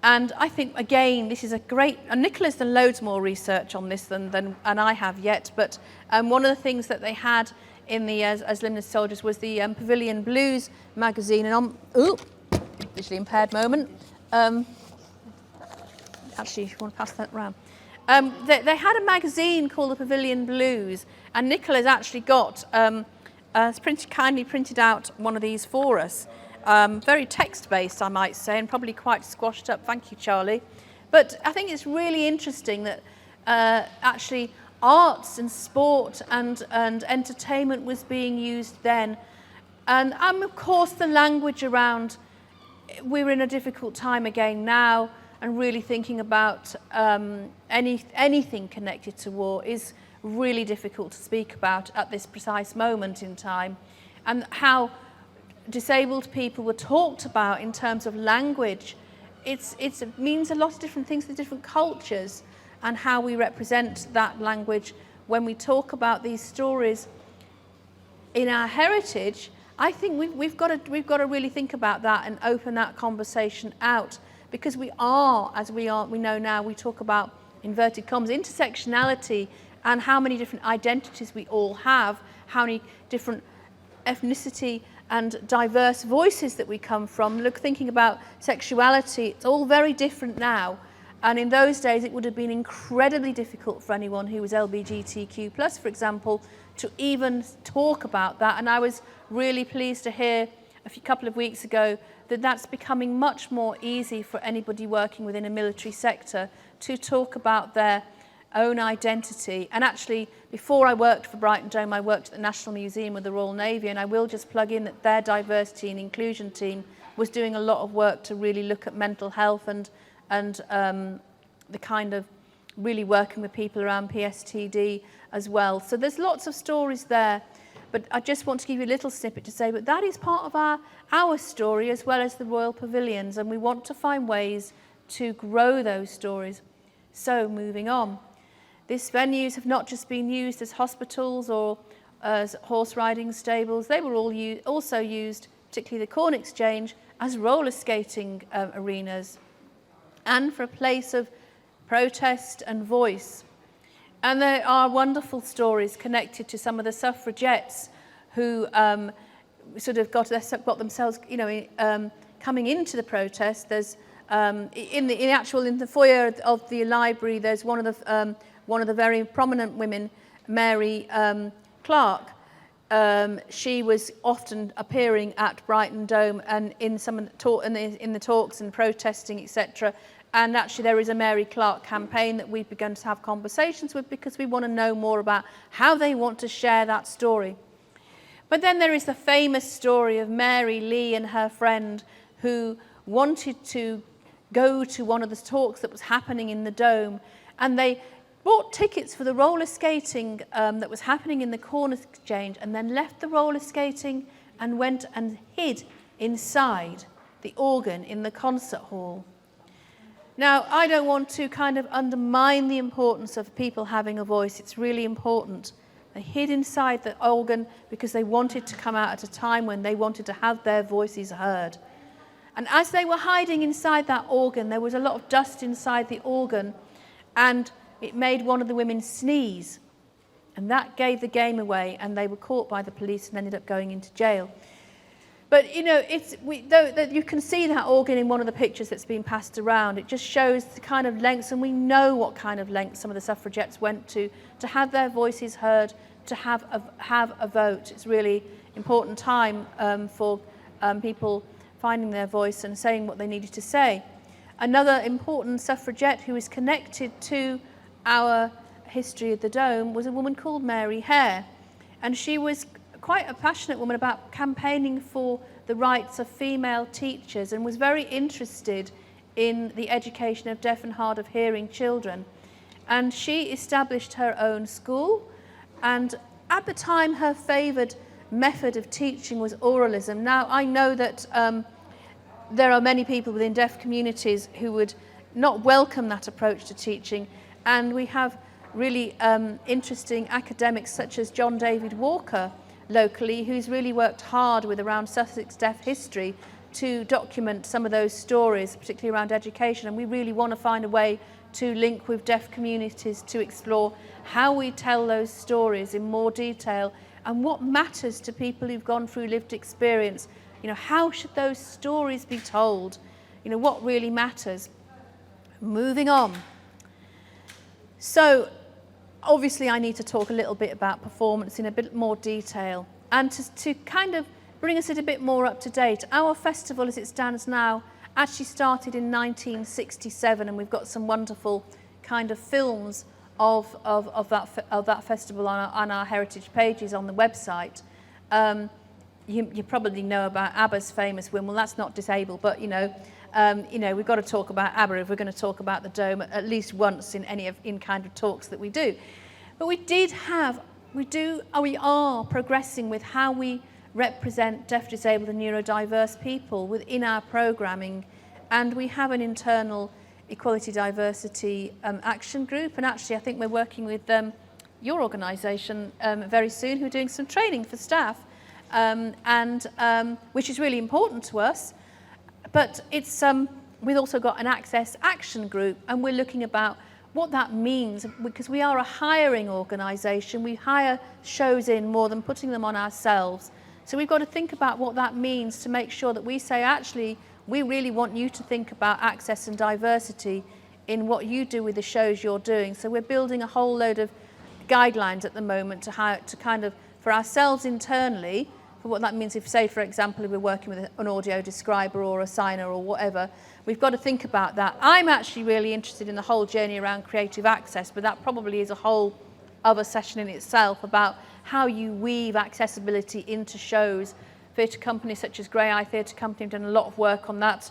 And I think, again, this is a great, and Nicola's done loads more research on this than I have yet, but one of the things that they had in the as limbless soldiers was the Pavilion Blues magazine. And visually impaired moment. Actually, if you want to pass that round. They had a magazine called the Pavilion Blues, and Nicola's actually got kindly printed out one of these for us. Very text-based, I might say, and probably quite squashed up. Thank you, Charlie. But I think it's really interesting that actually arts and sport and entertainment was being used then. And of course, the language around, we're in a difficult time again now, and really thinking about anything connected to war is really difficult to speak about at this precise moment in time. And how disabled people were talked about in terms of language, it means a lot of different things to different cultures, and how we represent that language when we talk about these stories in our heritage. I think we've got to really think about that and open that conversation out, because we know now, we talk about, inverted commas, intersectionality, and how many different identities we all have, how many different ethnicity and diverse voices that we come from. Thinking about sexuality, it's all very different now. And in those days, it would have been incredibly difficult for anyone who was LGBTQ+, for example, to even talk about that. And I was really pleased to hear a couple of weeks ago that that's becoming much more easy for anybody working within a military sector to talk about their own identity. And actually, before I worked for Brighton Dome, I worked at the National Museum with the Royal Navy, and I will just plug in that their diversity and inclusion team was doing a lot of work to really look at mental health and the kind of really working with people around PSTD as well. So there's lots of stories there, but I just want to give you a little snippet to say, but that is part of our story as well as the Royal Pavilions, and we want to find ways to grow those stories. So moving on. These venues have not just been used as hospitals or as horse riding stables, they were all also used, particularly the Corn Exchange, as roller skating arenas and for a place of protest and voice. And there are wonderful stories connected to some of the suffragettes who got themselves, coming into the protest. There's in the foyer of the library, there's one of the very prominent women, Mary Clark. She was often appearing at Brighton Dome and in the talks and protesting, etc. And actually there is a Mary Clark campaign that we've begun to have conversations with, because we want to know more about how they want to share that story. But then there is the famous story of Mary Lee and her friend who wanted to go to one of the talks that was happening in the Dome, and they bought tickets for the roller skating that was happening in the Corn Exchange, and then left the roller skating and went and hid inside the organ in the concert hall. Now, I don't want to kind of undermine the importance of people having a voice. It's really important. They hid inside the organ because they wanted to come out at a time when they wanted to have their voices heard. And as they were hiding inside that organ, there was a lot of dust inside the organ, and it made one of the women sneeze. And that gave the game away, and they were caught by the police and ended up going into jail. But you know, you can see that organ in one of the pictures that's been passed around. It just shows the kind of lengths, and we know what kind of lengths some of the suffragettes went to have their voices heard, to have a vote. It's really important time for people finding their voice and saying what they needed to say. Another important suffragette who is connected to our history of the Dome was a woman called Mary Hare, and she was quite a passionate woman about campaigning for the rights of female teachers and was very interested in the education of deaf and hard of hearing children. And she established her own school, and at the time her favoured method of teaching was oralism. Now I know that there are many people within deaf communities who would not welcome that approach to teaching, and we have really interesting academics such as John David Walker locally, who's really worked hard with around Sussex deaf history to document some of those stories, particularly around education. And we really want to find a way to link with deaf communities to explore how we tell those stories in more detail and what matters to people who've gone through lived experience. You know, how should those stories be told? You know, what really matters? Moving on. So, obviously I need to talk a little bit about performance in a bit more detail, and to kind of bring us a bit more up to date. Our festival as it stands now actually started in 1967, and we've got some wonderful kind of films of that festival on our heritage pages on the website. You probably know about ABBA's famous Win. Well, that's not disabled, but you know, we've got to talk about ABBA if we're going to talk about the Dome at least once in kind of talks that we do. But we are progressing with how we represent deaf, disabled and neurodiverse people within our programming, and we have an internal equality diversity action group, and actually I think we're working with your organisation very soon, who are doing some training for staff, which is really important to us. But it's we've also got an access action group, and we're looking about what that means, because we are a hiring organisation. We hire shows in more than putting them on ourselves. So we've got to think about what that means to make sure that we say, actually, we really want you to think about access and diversity in what you do with the shows you're doing. So we're building a whole load of guidelines at the moment to kind of, for ourselves internally, for what that means if, say, for example, if we're working with an audio describer or a signer or whatever, we've got to think about that. I'm actually really interested in the whole journey around creative access, but that probably is a whole other session in itself about how you weave accessibility into shows. Theatre companies such as Grey Eye Theatre Company have done a lot of work on that,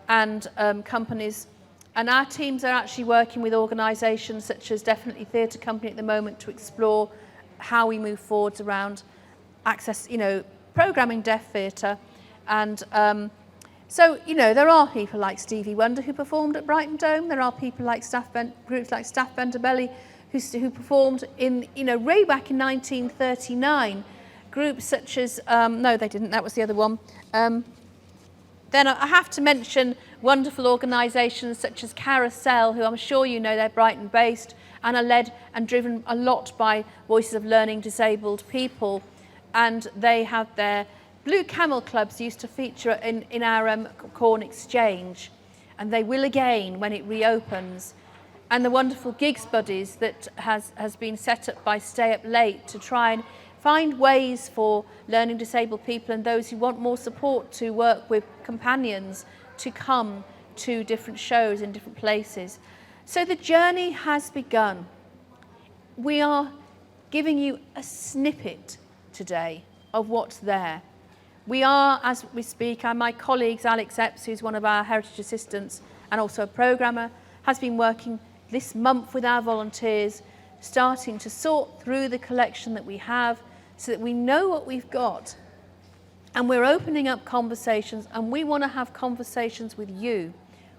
and companies, and our teams are actually working with organisations such as Definitely Theatre Company at the moment to explore how we move forwards around access, you know, programming deaf theatre. And so, you know, there are people like Stevie Wonder who performed at Brighton Dome. There are people like groups like Staff Bendabelly who performed in, you know, way back in 1939. Groups such as, no, they didn't, that was the other one. Then I have to mention wonderful organisations such as Carousel, who I'm sure you know, they're Brighton based and are led and driven a lot by Voices of Learning Disabled People. And they have their Blue Camel clubs used to feature in our Corn Exchange, and they will again when it reopens. And the wonderful Gigs Buddies that has been set up by Stay Up Late to try and find ways for learning disabled people and those who want more support to work with companions to come to different shows in different places. So the journey has begun. We are giving you a snippet today of what's there. We are, as we speak, and my colleagues, Alex Epps, who's one of our heritage assistants and also a programmer, has been working this month with our volunteers, starting to sort through the collection that we have so that we know what we've got. And we're opening up conversations, and we want to have conversations with you.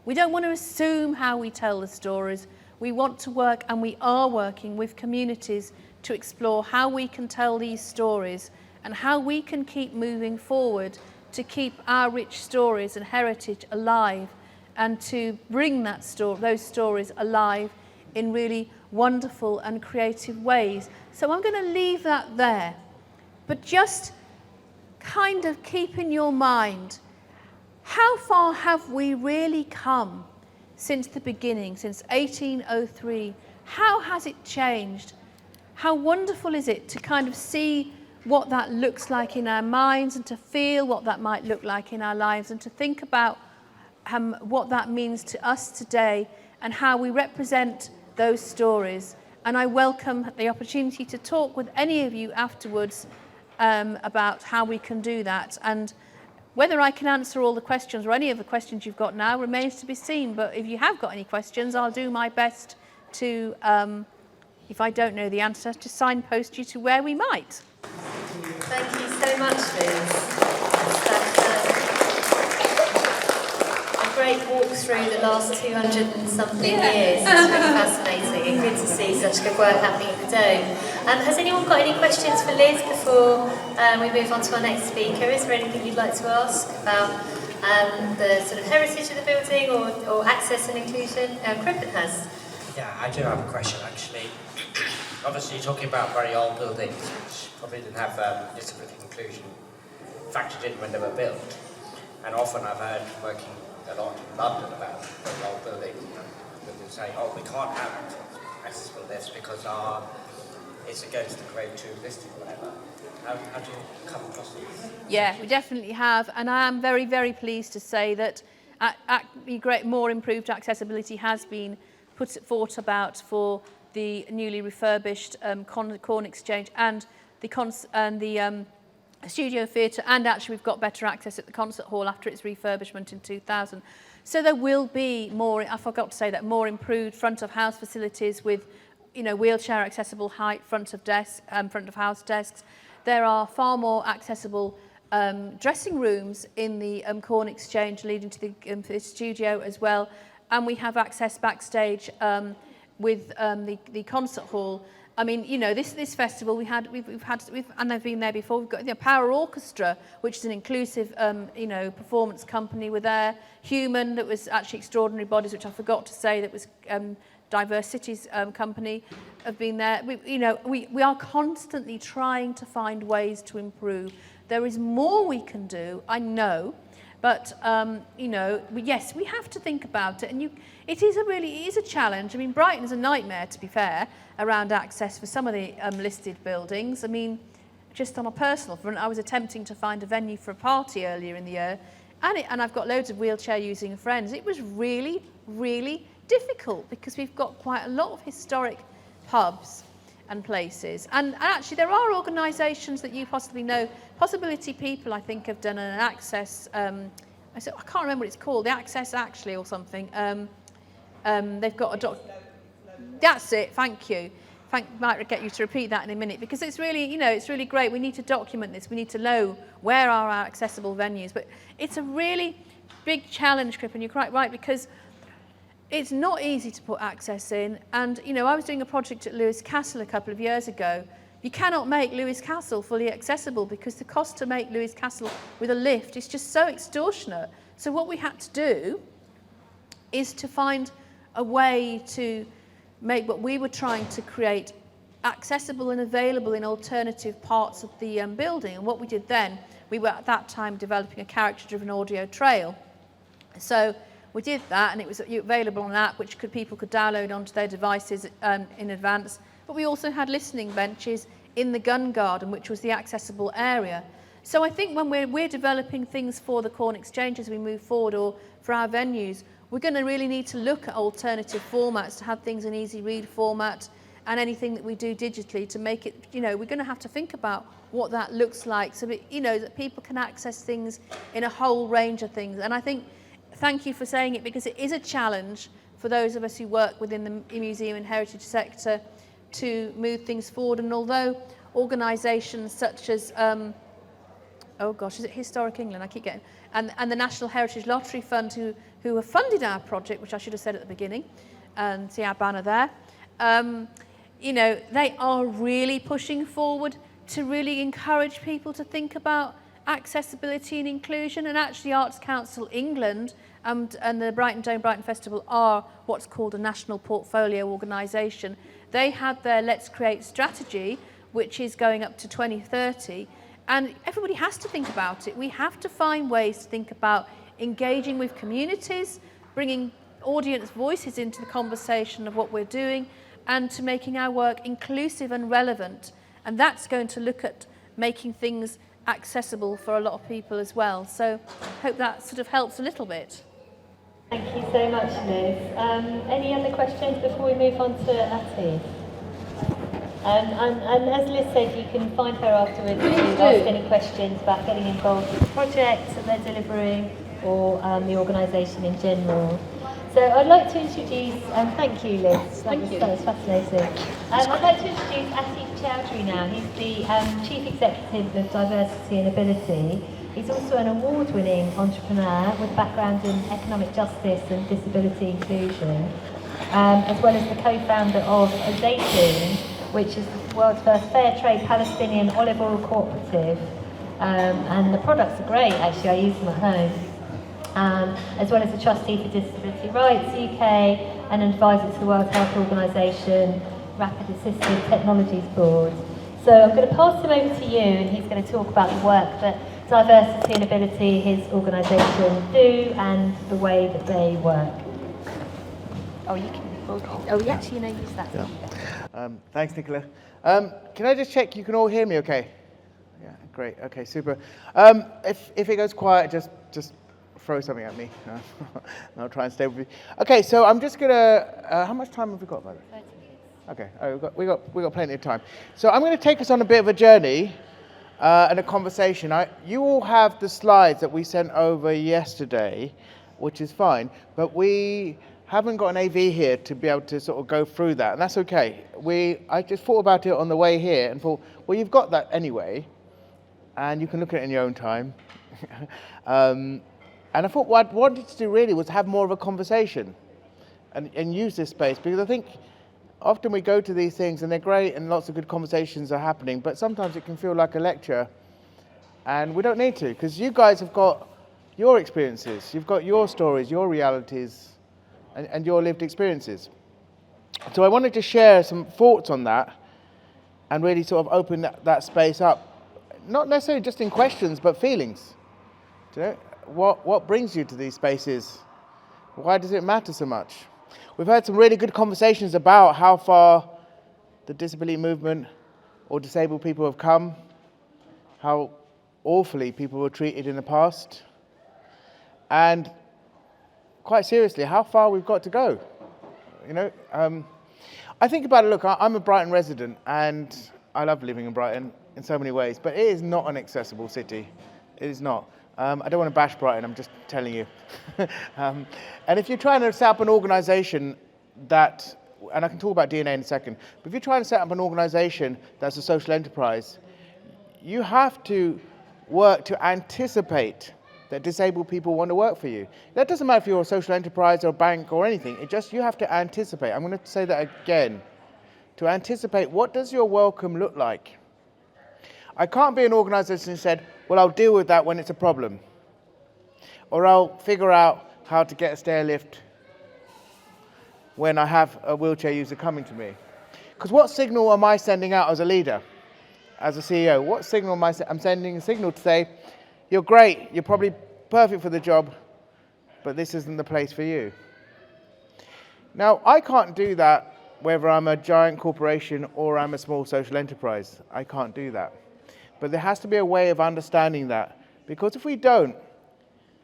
We don't want to assume how we tell the stories. We want to work, and we are working with communities to explore how we can tell these stories and how we can keep moving forward to keep our rich stories and heritage alive, and to bring those stories alive in really wonderful and creative ways. So I'm going to leave that there. But just kind of keep in your mind, how far have we really come since the beginning, since 1803? How has it changed? How wonderful is it to kind of see what that looks like in our minds and to feel what that might look like in our lives and to think about what that means to us today and how we represent those stories. And I welcome the opportunity to talk with any of you afterwards about how we can do that. And whether I can answer all the questions or any of the questions you've got now remains to be seen. But if you have got any questions, I'll do my best to, if I don't know the answer, to signpost you to where we might.
Thank you so much, Liz. That's a great walk through the last 200 and something years. It's really fascinating and good to see such good work happening at the Dome. Has anyone got any questions for Liz before we move on to our next speaker? Is there anything you'd like to ask about the sort of heritage of the building or access and inclusion? Kripen has.
Yeah, I do have a question actually. Obviously you're talking about very old buildings which probably didn't have disability inclusion factored in when they were built. And often I've heard, working a lot in London, about very old buildings, people say, oh, we can't have accessible lifts because it's against the grade 2 listing or whatever. How do you come across these?
Yeah, we definitely have, and I am very, very pleased to say that more improved accessibility has been thought about for the newly refurbished Corn Exchange and the Studio Theatre, and actually we've got better access at the concert hall after its refurbishment in 2000. So there will be more, I forgot to say that, more improved front of house facilities with, you know, wheelchair accessible height front of house desks. There are far more accessible dressing rooms in the Corn Exchange leading to the studio as well, and we have access backstage with the concert hall. I mean, you know, this festival we've had, and I've been there before. We've got the Power Orchestra, which is an inclusive, you know, performance company. We're there. Human, that was actually Extraordinary Bodies, which I forgot to say, that was Diverse Cities company, have been there. We are constantly trying to find ways to improve. There is more we can do, I know, but you know, yes, we have to think about it, and it is a challenge. I mean, Brighton is a nightmare, to be fair, around access for some of the listed buildings. I mean, just on a personal front, I was attempting to find a venue for a party earlier in the year, and I've got loads of wheelchair using friends. It was really, really difficult because we've got quite a lot of historic pubs and places, and actually there are organisations that you possibly know. Possibility People, I think, have done an access, I can't remember what it's called, the Access Actually or something. They've got a that's it, thank you. Might get you to repeat that in a minute, because it's really, you know, it's really great. We need to document this. We need to know where are our accessible venues. But it's a really big challenge, Kripen, you're quite right, because it's not easy to put access in. And, you know, I was doing a project at Lewes Castle a couple of years ago. You cannot make Lewes Castle fully accessible because the cost to make Lewes Castle with a lift is just so extortionate. So what we had to do is to find a way to make what we were trying to create accessible and available in alternative parts of the building. And what we did then, we were at that time developing a character-driven audio trail. So we did that, and it was available on an app which people could download onto their devices in advance. But we also had listening benches in the gun garden, which was the accessible area. So I think when we're developing things for the Corn Exchange as we move forward, or for our venues, we're going to really need to look at alternative formats to have things in easy read format, and anything that we do digitally to make it, you know, we're going to have to think about what that looks like, so that, you know, that people can access things in a whole range of things. And I think, thank you for saying it, because it is a challenge for those of us who work within the museum and heritage sector to move things forward. And although organisations such as, oh gosh, is it Historic England? I keep getting, and the National Heritage Lottery Fund, who have funded our project, which I should have said at the beginning, and see our banner there, you know, they are really pushing forward to really encourage people to think about accessibility and inclusion. And actually Arts Council England and the Brighton Dome Brighton Festival are what's called a national portfolio organisation. They had their Let's Create strategy, which is going up to 2030, and everybody has to think about it. We have to find ways to think about engaging with communities, bringing audience voices into the conversation of what we're doing, and to making our work inclusive and relevant. And that's going to look at making things accessible for a lot of people as well. So I hope that sort of helps a little bit.
Thank you so much, Liz. Any other questions before we move on to Atif? And as Liz said, you can find her afterwards to ask any questions about getting involved with the projects that they're delivering or the organisation in general. So I'd like to introduce, thank you Liz, that was fascinating. I'd like to introduce Atif Choudhury now. He's the Chief Executive of Diversity and Ability. He's also an award-winning entrepreneur with background in economic justice and disability inclusion, as well as the co-founder of Atif, which is the world's first fair trade Palestinian olive oil cooperative. And the products are great, actually, I use them at home. As well as the trustee for Disability Rights UK and an advisor to the World Health Organisation, Rapid Assistive Technologies Board. So I'm going to pass him over to you, and he's going to talk about the work that Diversity and Ability, his organisation, do and the way that they work. Oh, you can. Oh, actually, use that.
Yeah. Thanks, Nicola. Can I just check you can all hear me okay? Yeah, great. Okay, super. If it goes quiet, just throw something at me. I'll try and stay with you. Okay, so I'm just gonna. How much time have we got, by the way?
30 minutes.
Okay, we got plenty of time. So I'm going to take us on a bit of a journey and a conversation. You all have the slides that we sent over yesterday, which is fine, but we haven't got an AV here to be able to sort of go through that, and that's okay. I just thought about it on the way here and thought, well, you've got that anyway, and you can look at it in your own time. And I thought what I wanted to do really was have more of a conversation and use this space, because I think often we go to these things and they're great and lots of good conversations are happening, but sometimes it can feel like a lecture, and we don't need to, because you guys have got your experiences, you've got your stories, your realities, and your lived experiences. So I wanted to share some thoughts on that and really sort of open that space up, not necessarily just in questions, but feelings. Do you know? What brings you to these spaces? Why does it matter so much? We've had some really good conversations about how far the disability movement or disabled people have come, how awfully people were treated in the past, and quite seriously, how far we've got to go. You know, I think about it, look, I'm a Brighton resident, and I love living in Brighton in so many ways, but it is not an accessible city. It is not. I don't want to bash Brighton, I'm just telling you. And if you're trying to set up an organisation that, and I can talk about DNA in a second, but if you're trying to set up an organisation that's a social enterprise, you have to work to anticipate that disabled people want to work for you. That doesn't matter if you're a social enterprise or a bank or anything, you have to anticipate. I'm going to say that again. To anticipate, what does your welcome look like? I can't be an organisation that said, well, I'll deal with that when it's a problem. Or I'll figure out how to get a stair lift when I have a wheelchair user coming to me. Because what signal am I sending out as a leader, as a CEO? What signal am I'm sending a signal to say, you're great, you're probably perfect for the job, but this isn't the place for you. Now, I can't do that whether I'm a giant corporation or I'm a small social enterprise. I can't do that. But there has to be a way of understanding that, because if we don't,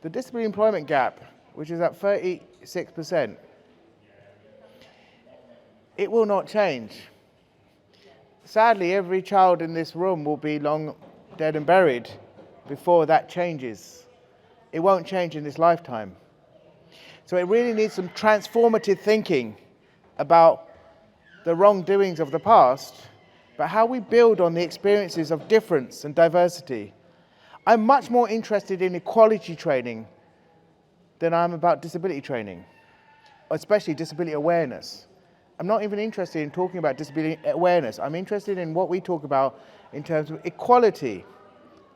the disability employment gap, which is at 36%, it will not change. Sadly, every child in this room will be long dead and buried before that changes. It won't change in this lifetime. So it really needs some transformative thinking about the wrongdoings of the past, but how we build on the experiences of difference and diversity. I'm much more interested in equality training than I am about disability training, especially disability awareness. I'm not even interested in talking about disability awareness. I'm interested in what we talk about in terms of equality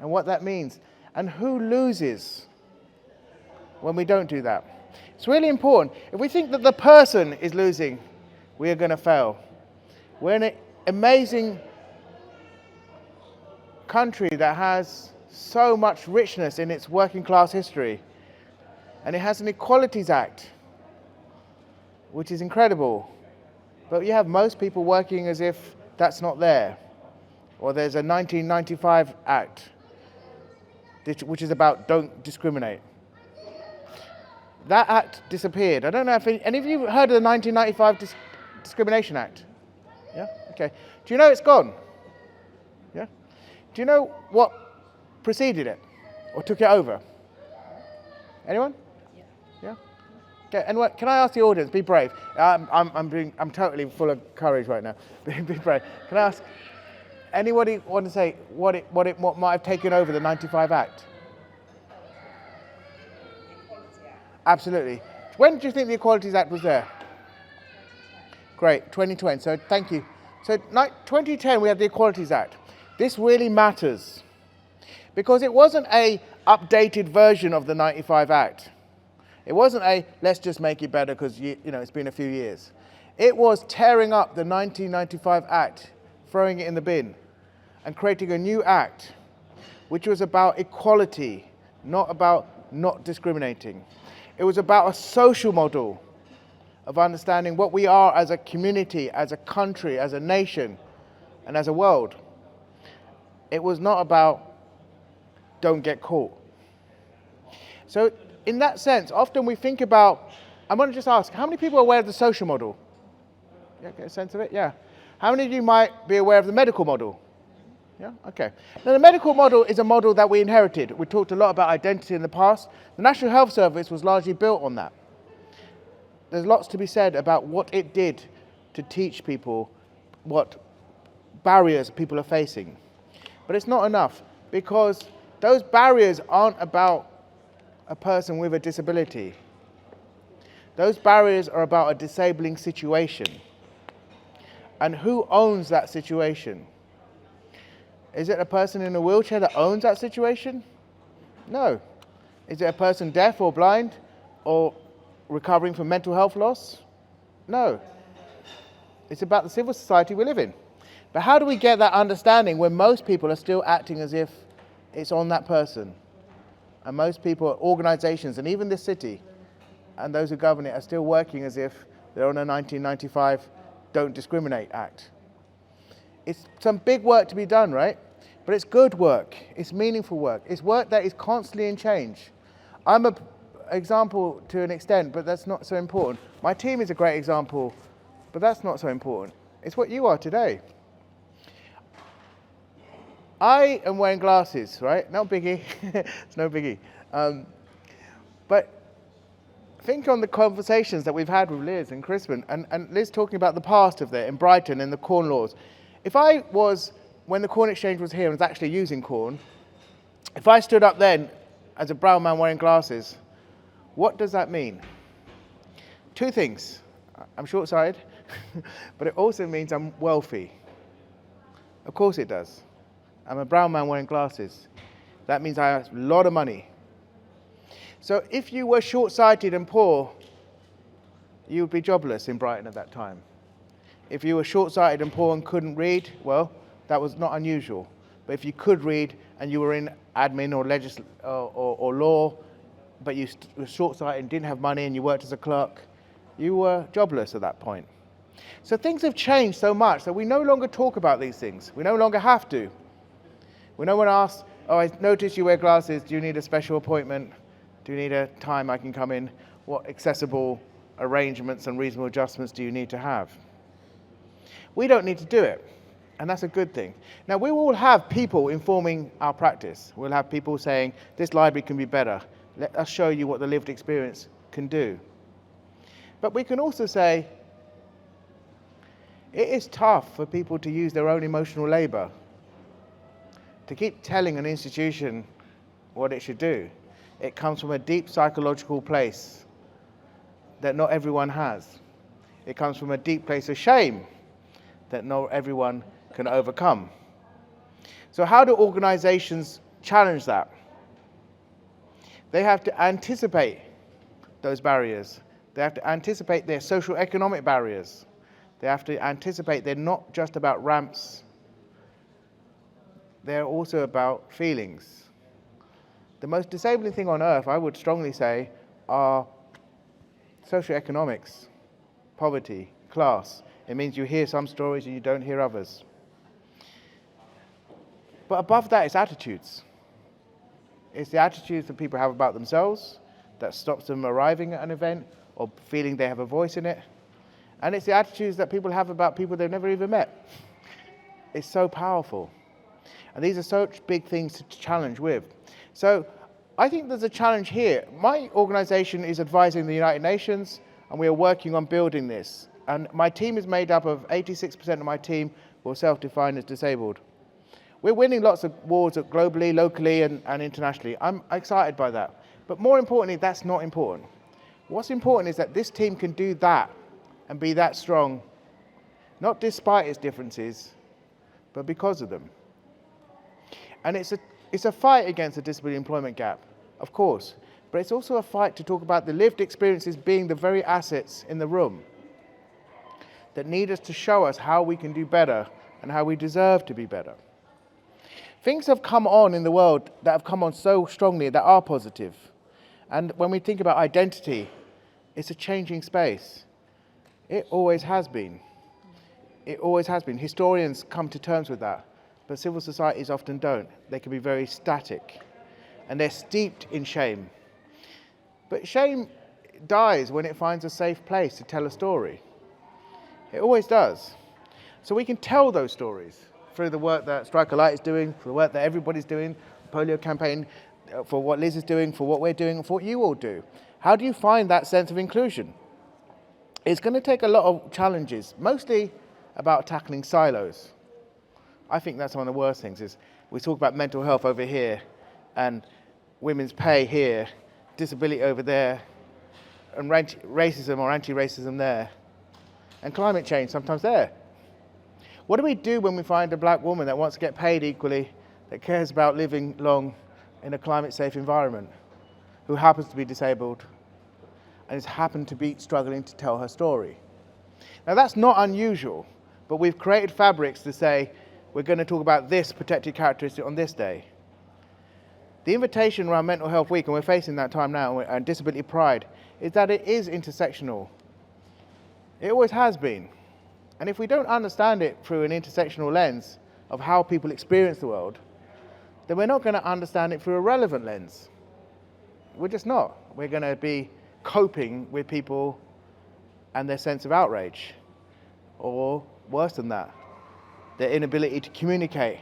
and what that means, and who loses when we don't do that. It's really important. If we think that the person is losing, we are going to fail. We're in an amazing country that has so much richness in its working class history. And it has an Equalities Act, which is incredible. But you have most people working as if that's not there. Or there's a 1995 Act, which is about don't discriminate. That act disappeared. I don't know if any of you heard of the 1995 Discrimination Act? Yeah? Okay. Do you know it's gone? Yeah? Do you know what preceded it or took it over? Anyone? Yeah? Okay. And can I ask the audience, be brave. I'm totally full of courage right now. Be brave. Can I ask anybody want to say what might have taken over the 95 Act? Absolutely. When do you think the Equalities Act was there? Great, 2020. So thank you. So 2010 we had the Equalities Act. This really matters because it wasn't a updated version of the 95 Act. It wasn't a let's just make it better because it's been a few years. It was tearing up the 1995 Act, throwing it in the bin, and creating a new act, which was about equality, not about not discriminating. It was about a social model of understanding what we are as a community, as a country, as a nation, and as a world. It was not about don't get caught. So in that sense, often we think about, I want to just ask, how many people are aware of the social model? Yeah, get a sense of it? Yeah. How many of you might be aware of the medical model? Yeah, okay. Now the medical model is a model that we inherited. We talked a lot about identity in the past. The National Health Service was largely built on that. There's lots to be said about what it did to teach people what barriers people are facing. But it's not enough because those barriers aren't about a person with a disability. Those barriers are about a disabling situation. And who owns that situation? Is it a person in a wheelchair that owns that situation? No. Is it a person deaf or blind or recovering from mental health loss? No. It's about the civil society we live in. But how do we get that understanding when most people are still acting as if it's on that person? And most people, organizations, and even this city, and those who govern it are still working as if they're on a 1995 Don't Discriminate Act. It's some big work to be done, right? But it's good work. It's meaningful work. It's work that is constantly in change. I'm an example to an extent, but that's not so important. My team is a great example, but that's not so important. It's what you are today. I am wearing glasses, right? No biggie. It's no biggie. But think on the conversations that we've had with Liz and Kripen, and Liz talking about the past of that in Brighton and the corn laws. If I was, when the corn exchange was here and was actually using corn, if I stood up then as a brown man wearing glasses, what does that mean? Two things. I'm short-sighted, but it also means I'm wealthy. Of course it does. I'm a brown man wearing glasses. That means I have a lot of money. So if you were short-sighted and poor, you would be jobless in Brighton at that time. If you were short-sighted and poor and couldn't read, well, that was not unusual. But if you could read and you were in admin or law, but you were short-sighted and didn't have money and you worked as a clerk, you were jobless at that point. So things have changed so much that we no longer talk about these things. We no longer have to. When no one asks, oh, I noticed you wear glasses, do you need a special appointment? Do you need a time I can come in? What accessible arrangements and reasonable adjustments do you need to have? We don't need to do it, and that's a good thing. Now, we will have people informing our practice. We'll have people saying, this library can be better. Let us show you what the lived experience can do. But we can also say, it is tough for people to use their own emotional labor, to keep telling an institution what it should do. It comes from a deep psychological place that not everyone has. It comes from a deep place of shame that not everyone can overcome. So how do organizations challenge that? They have to anticipate those barriers. They have to anticipate their social economic barriers. They have to anticipate they're not just about ramps, they're also about feelings. The most disabling thing on earth, I would strongly say, are socioeconomics, poverty, class. It means you hear some stories and you don't hear others. But above that, it's attitudes. It's the attitudes that people have about themselves that stops them arriving at an event or feeling they have a voice in it. And it's the attitudes that people have about people they've never even met. It's so powerful. And these are such big things to challenge with. So I think there's a challenge here. My organization is advising the United Nations, and we are working on building this. And my team is made up of 86% of my team who are self-defined as disabled. We're winning lots of wars globally, locally, and internationally. I'm excited by that. But more importantly, that's not important. What's important is that this team can do that and be that strong, not despite its differences, but because of them. And it's a fight against the disability employment gap, of course, but it's also a fight to talk about the lived experiences being the very assets in the room that need us to show us how we can do better and how we deserve to be better. Things have come on in the world that have come on so strongly that are positive. And when we think about identity, it's a changing space. It always has been. It always has been. Historians come to terms with that, but civil societies often don't. They can be very static, and they're steeped in shame. But shame dies when it finds a safe place to tell a story. It always does. So we can tell those stories through the work that Strike a Light is doing, for the work that everybody's doing, the Polio campaign, for what Liz is doing, for what we're doing, and for what you all do. How do you find that sense of inclusion? It's going to take a lot of challenges, mostly about tackling silos. I think that's one of the worst things, is we talk about mental health over here, and women's pay here, disability over there, and racism or anti-racism there, and climate change sometimes there. What do we do when we find a black woman that wants to get paid equally, that cares about living long in a climate-safe environment, who happens to be disabled and has happened to be struggling to tell her story? Now that's not unusual, but we've created fabrics to say we're going to talk about this protected characteristic on this day. The invitation around Mental Health Week, and we're facing that time now, and Disability Pride, is that it is intersectional. It always has been. And if we don't understand it through an intersectional lens of how people experience the world, then we're not going to understand it through a relevant lens. We're just not. We're going to be coping with people and their sense of outrage, or worse than that, their inability to communicate,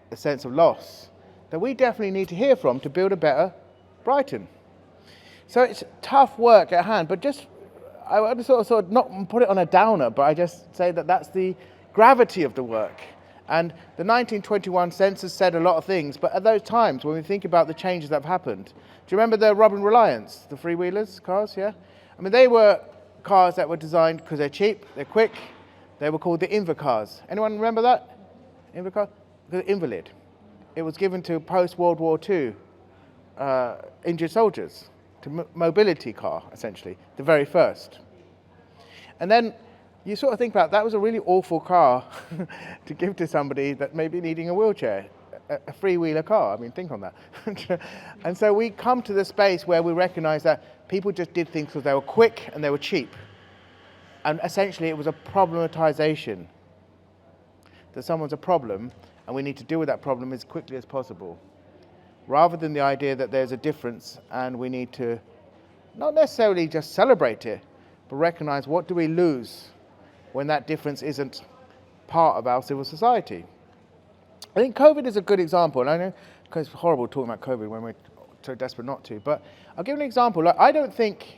the sense of loss, that we definitely need to hear from to build a better Brighton. So it's tough work at hand, but just, I want to sort of not put it on a downer, but I just say that that's the gravity of the work. And the 1921 census said a lot of things, but at those times, when we think about the changes that have happened, do you remember the Robin Reliance, the freewheelers cars, yeah? I mean, they were cars that were designed because they're cheap, they're quick. They were called the Inva cars. Anyone remember that? Inva car? The Invalid. It was given to post-World War II injured soldiers, to mobility car, essentially, the very first. And then you sort of think about, that was a really awful car to give to somebody that may be needing a wheelchair, a freewheeler car. I mean, think on that. And so we come to the space where we recognize that people just did things because they were quick and they were cheap. And essentially it was a problematization, that someone's a problem and we need to deal with that problem as quickly as possible, rather than the idea that there's a difference and we need to not necessarily just celebrate it, but recognize what do we lose when that difference isn't part of our civil society. I think COVID is a good example, and I know because it's horrible talking about COVID when we're so desperate not to, but I'll give an example. Like, I don't think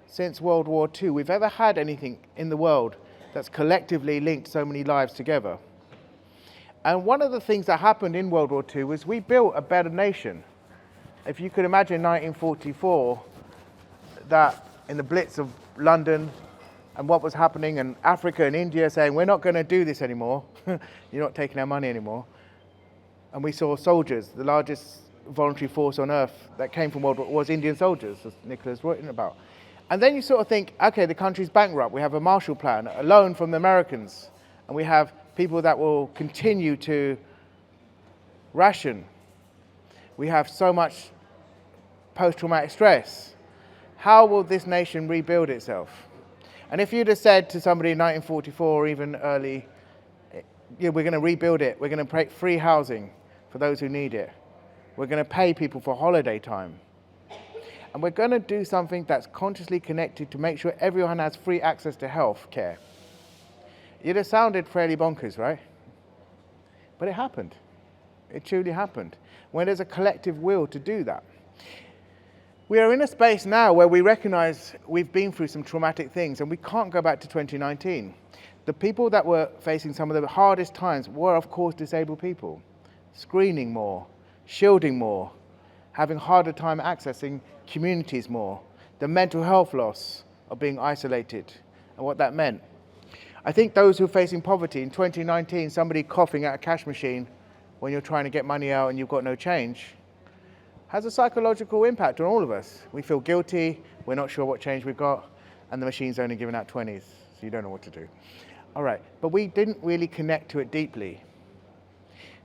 since World War II we've ever had anything in the world that's collectively linked so many lives together. And one of the things that happened in World War II was we built a better nation. If you could imagine 1944, that in the Blitz of London and what was happening, and Africa and India saying, we're not going to do this anymore, you're not taking our money anymore. And we saw soldiers, the largest voluntary force on earth that came from World War was Indian soldiers, as Nicola's written about. And then you sort of think, okay, the country's bankrupt. We have a Marshall Plan, a loan from the Americans, and we have people that will continue to ration. We have so much post-traumatic stress. How will this nation rebuild itself? And if you'd have said to somebody in 1944 or even early, yeah, we're going to rebuild it, we're going to create free housing for those who need it, we're going to pay people for holiday time, and we're going to do something that's consciously connected to make sure everyone has free access to health care. You'd have sounded fairly bonkers, right? But it happened. It truly happened. When there's a collective will to do that. We are in a space now where we recognize we've been through some traumatic things and we can't go back to 2019. The people that were facing some of the hardest times were, of course, disabled people. Screening more, shielding more, having harder time accessing communities more, the mental health loss of being isolated and what that meant. I think those who are facing poverty in 2019, somebody coughing at a cash machine when you're trying to get money out and you've got no change, has a psychological impact on all of us. We feel guilty, we're not sure what change we've got, and the machine's only giving out 20s, so you don't know what to do. All right, but we didn't really connect to it deeply.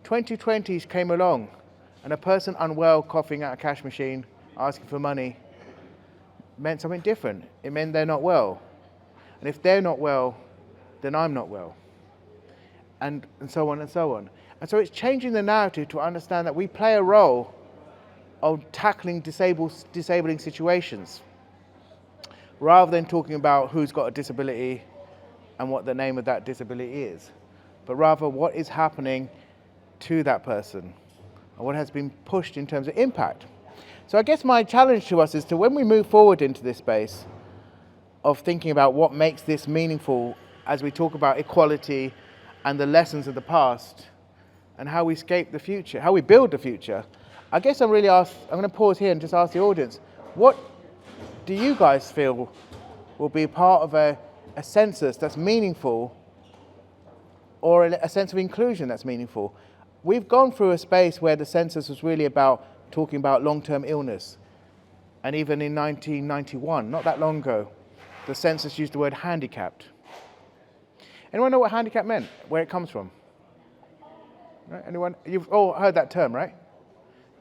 2020 came along, and a person unwell coughing at a cash machine, asking for money, meant something different. It meant they're not well. And if they're not well, then I'm not well. And so on and so on. And so it's changing the narrative to understand that we play a role of tackling disabling situations, rather than talking about who's got a disability and what the name of that disability is, but rather what is happening to that person and what has been pushed in terms of impact. So I guess my challenge to us is to, when we move forward into this space of thinking about what makes this meaningful as we talk about equality and the lessons of the past and how we escape the future, how we build the future, I guess I'm going to pause here and just ask the audience, what do you guys feel will be part of a census that's meaningful, or a sense of inclusion that's meaningful? We've gone through a space where the census was really about talking about long-term illness. And even in 1991, not that long ago, the census used the word handicapped. Anyone know what handicap meant, where it comes from? Right? Anyone? You've all heard that term, right?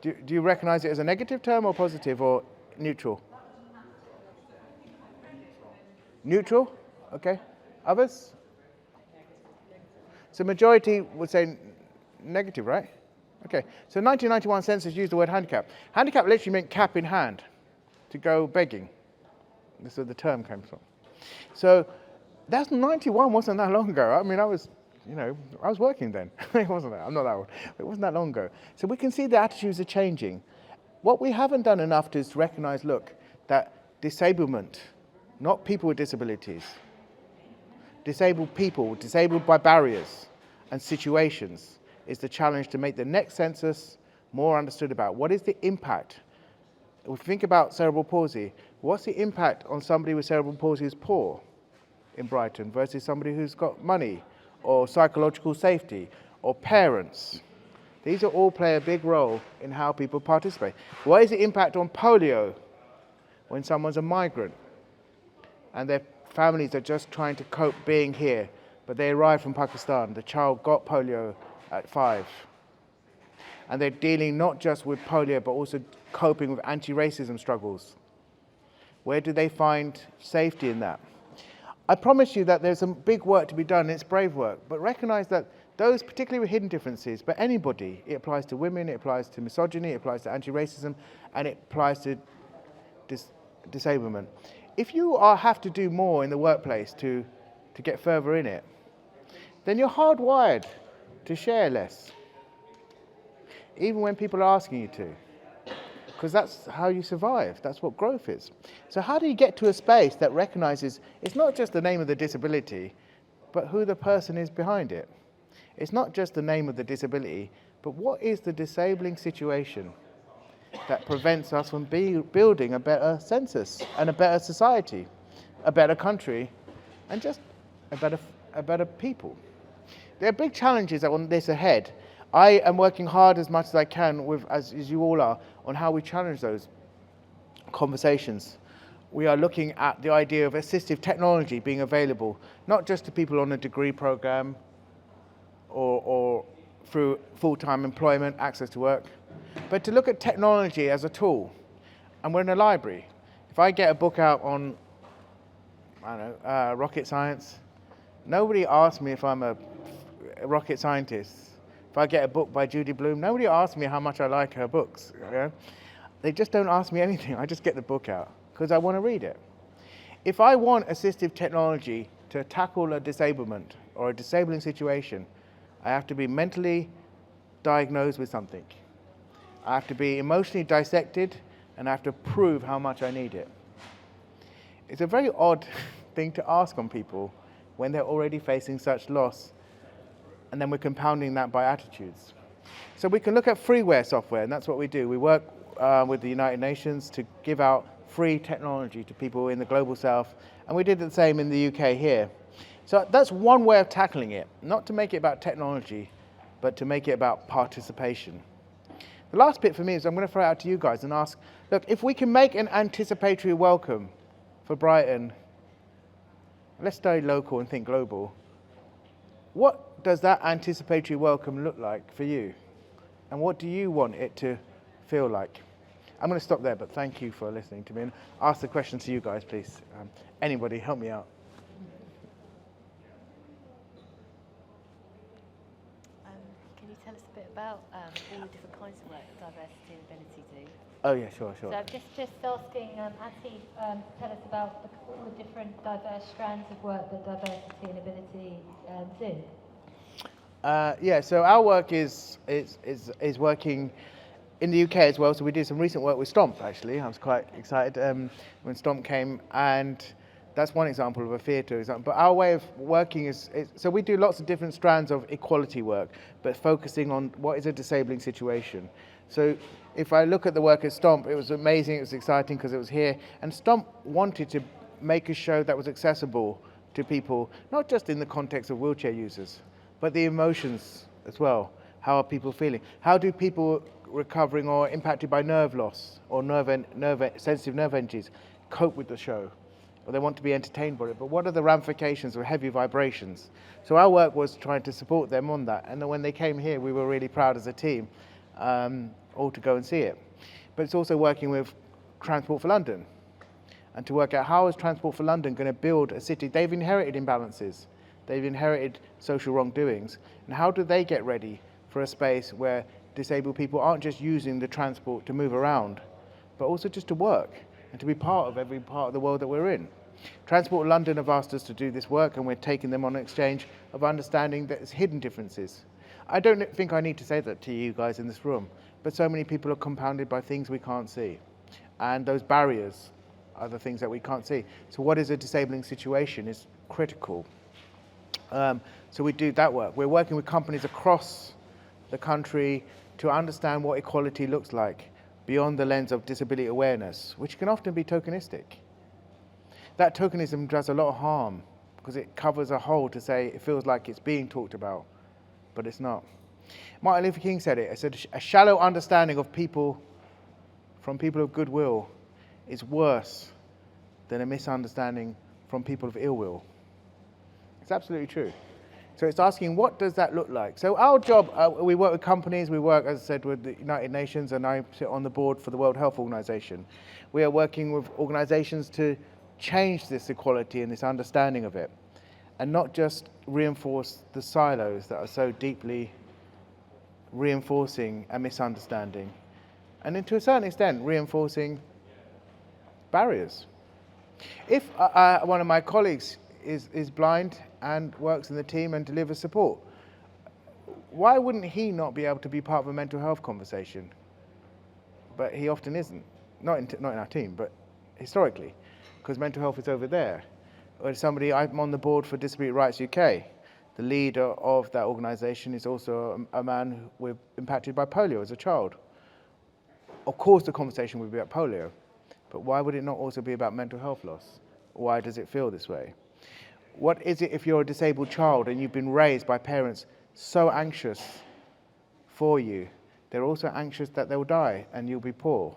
Do you recognize it as a negative term or positive or neutral? Neutral? Okay. Others? So majority would say negative, right? Okay. So 1991 census used the word handicap. Handicap literally meant cap in hand, to go begging. This is where the term came from. So that's 91 wasn't that long ago. I mean, I was working then. It wasn't that. I'm not that old. It wasn't that long ago. So we can see the attitudes are changing. What we haven't done enough is to recognize, look, that disablement, not people with disabilities, disabled people, disabled by barriers and situations, is the challenge to make the next census more understood about. What is the impact? If we think about cerebral palsy, what's the impact on somebody with cerebral palsy who's poor in Brighton versus somebody who's got money, or psychological safety, or parents? These are all play a big role in how people participate. What is the impact on polio when someone's a migrant and their families are just trying to cope being here, but they arrive from Pakistan, the child got polio at 5, and they're dealing not just with polio but also coping with anti-racism struggles? Where do they find safety in that? I promise you that there's some big work to be done, and it's brave work, but recognize that those, particularly with hidden differences, but anybody, it applies to women, it applies to misogyny, it applies to anti-racism, and it applies to disablement. If you have to do more in the workplace to get further in it, then you're hardwired to share less, even when people are asking you to. Because that's how you survive. That's what growth is. So how do you get to a space that recognizes it's not just the name of the disability, but who the person is behind it? It's not just the name of the disability, but what is the disabling situation that prevents us from building a better census and a better society, a better country, and just a better people? There are big challenges on this ahead. I am working hard as much as I can, as you all are, on how we challenge those conversations. We are looking at the idea of assistive technology being available, not just to people on a degree program or through full-time employment, access to work, but to look at technology as a tool. And we're in a library. If I get a book out on, I don't know, rocket science, nobody asks me if I'm a rocket scientist. If I get a book by Judy Bloom, nobody asks me how much I like her books. You know? They just don't ask me anything. I just get the book out because I want to read it. If I want assistive technology to tackle a disablement or a disabling situation, I have to be mentally diagnosed with something. I have to be emotionally dissected, and I have to prove how much I need it. It's a very odd thing to ask on people when they're already facing such loss, and then we're compounding that by attitudes. So we can look at freeware software, and that's what we do. We work with the United Nations to give out free technology to people in the global south, and we did the same in the UK here. So that's one way of tackling it, not to make it about technology, but to make it about participation. The last bit for me is I'm going to throw it out to you guys and ask, look, if we can make an anticipatory welcome for Brighton, let's stay local and think global, what does that anticipatory welcome look like for you? And what do you want it to feel like? I'm going to stop there, but thank you for listening to me. And ask the question to you guys, please. Anybody, help me out.
Can you tell us a bit about all the different kinds of work that diversity and ability do?
Oh yeah, sure.
So just asking Atif tell us about all the different diverse strands of work that diversity and ability do.
Yeah, so our work is working in the UK as well. So we did some recent work with Stomp, actually. I was quite excited when Stomp came, and that's one example of a theatre example. But our way of working is so we do lots of different strands of equality work, but focusing on what is a disabling situation. So if I look at the work at Stomp, it was amazing, it was exciting because it was here, and Stomp wanted to make a show that was accessible to people, not just in the context of wheelchair users, but the emotions as well. How are people feeling? How do people recovering or impacted by nerve loss or sensitive nerve injuries cope with the show? Or they want to be entertained by it, but what are the ramifications of heavy vibrations? So our work was trying to support them on that, and then when they came here, we were really proud as a team all to go and see it. But it's also working with Transport for London, and to work out how is Transport for London going to build a city. They've inherited imbalances, they've inherited social wrongdoings, and how do they get ready for a space where disabled people aren't just using the transport to move around, but also just to work and to be part of every part of the world that we're in. Transport London have asked us to do this work, and we're taking them on an exchange of understanding that there's hidden differences. I don't think I need to say that to you guys in this room, but so many people are compounded by things we can't see. And those barriers are the things that we can't see. So what is a disabling situation is critical. So we do that work. We're working with companies across the country to understand what equality looks like beyond the lens of disability awareness, which can often be tokenistic. That tokenism does a lot of harm because it covers a hole to say it feels like it's being talked about, but it's not. Martin Luther King said it. He said, a shallow understanding of people from people of goodwill is worse than a misunderstanding from people of ill will. It's absolutely true. So it's asking, what does that look like? So our job, we work with companies, we work, as I said, with the United Nations, and I sit on the board for the World Health Organization. We are working with organizations to change this equality and this understanding of it, and not just reinforce the silos that are so deeply reinforcing a misunderstanding, and then to a certain extent reinforcing barriers. If one of my colleagues is blind and works in the team and delivers support, why wouldn't he not be able to be part of a mental health conversation? But he often isn't, not in our team, but historically, because mental health is over there. Or I'm on the board for Disability Rights UK. The leader of that organisation is also a man impacted by polio as a child. Of course the conversation would be about polio, but why would it not also be about mental health loss? Why does it feel this way? What is it if you're a disabled child and you've been raised by parents so anxious for you. They're also anxious that they'll die and you'll be poor.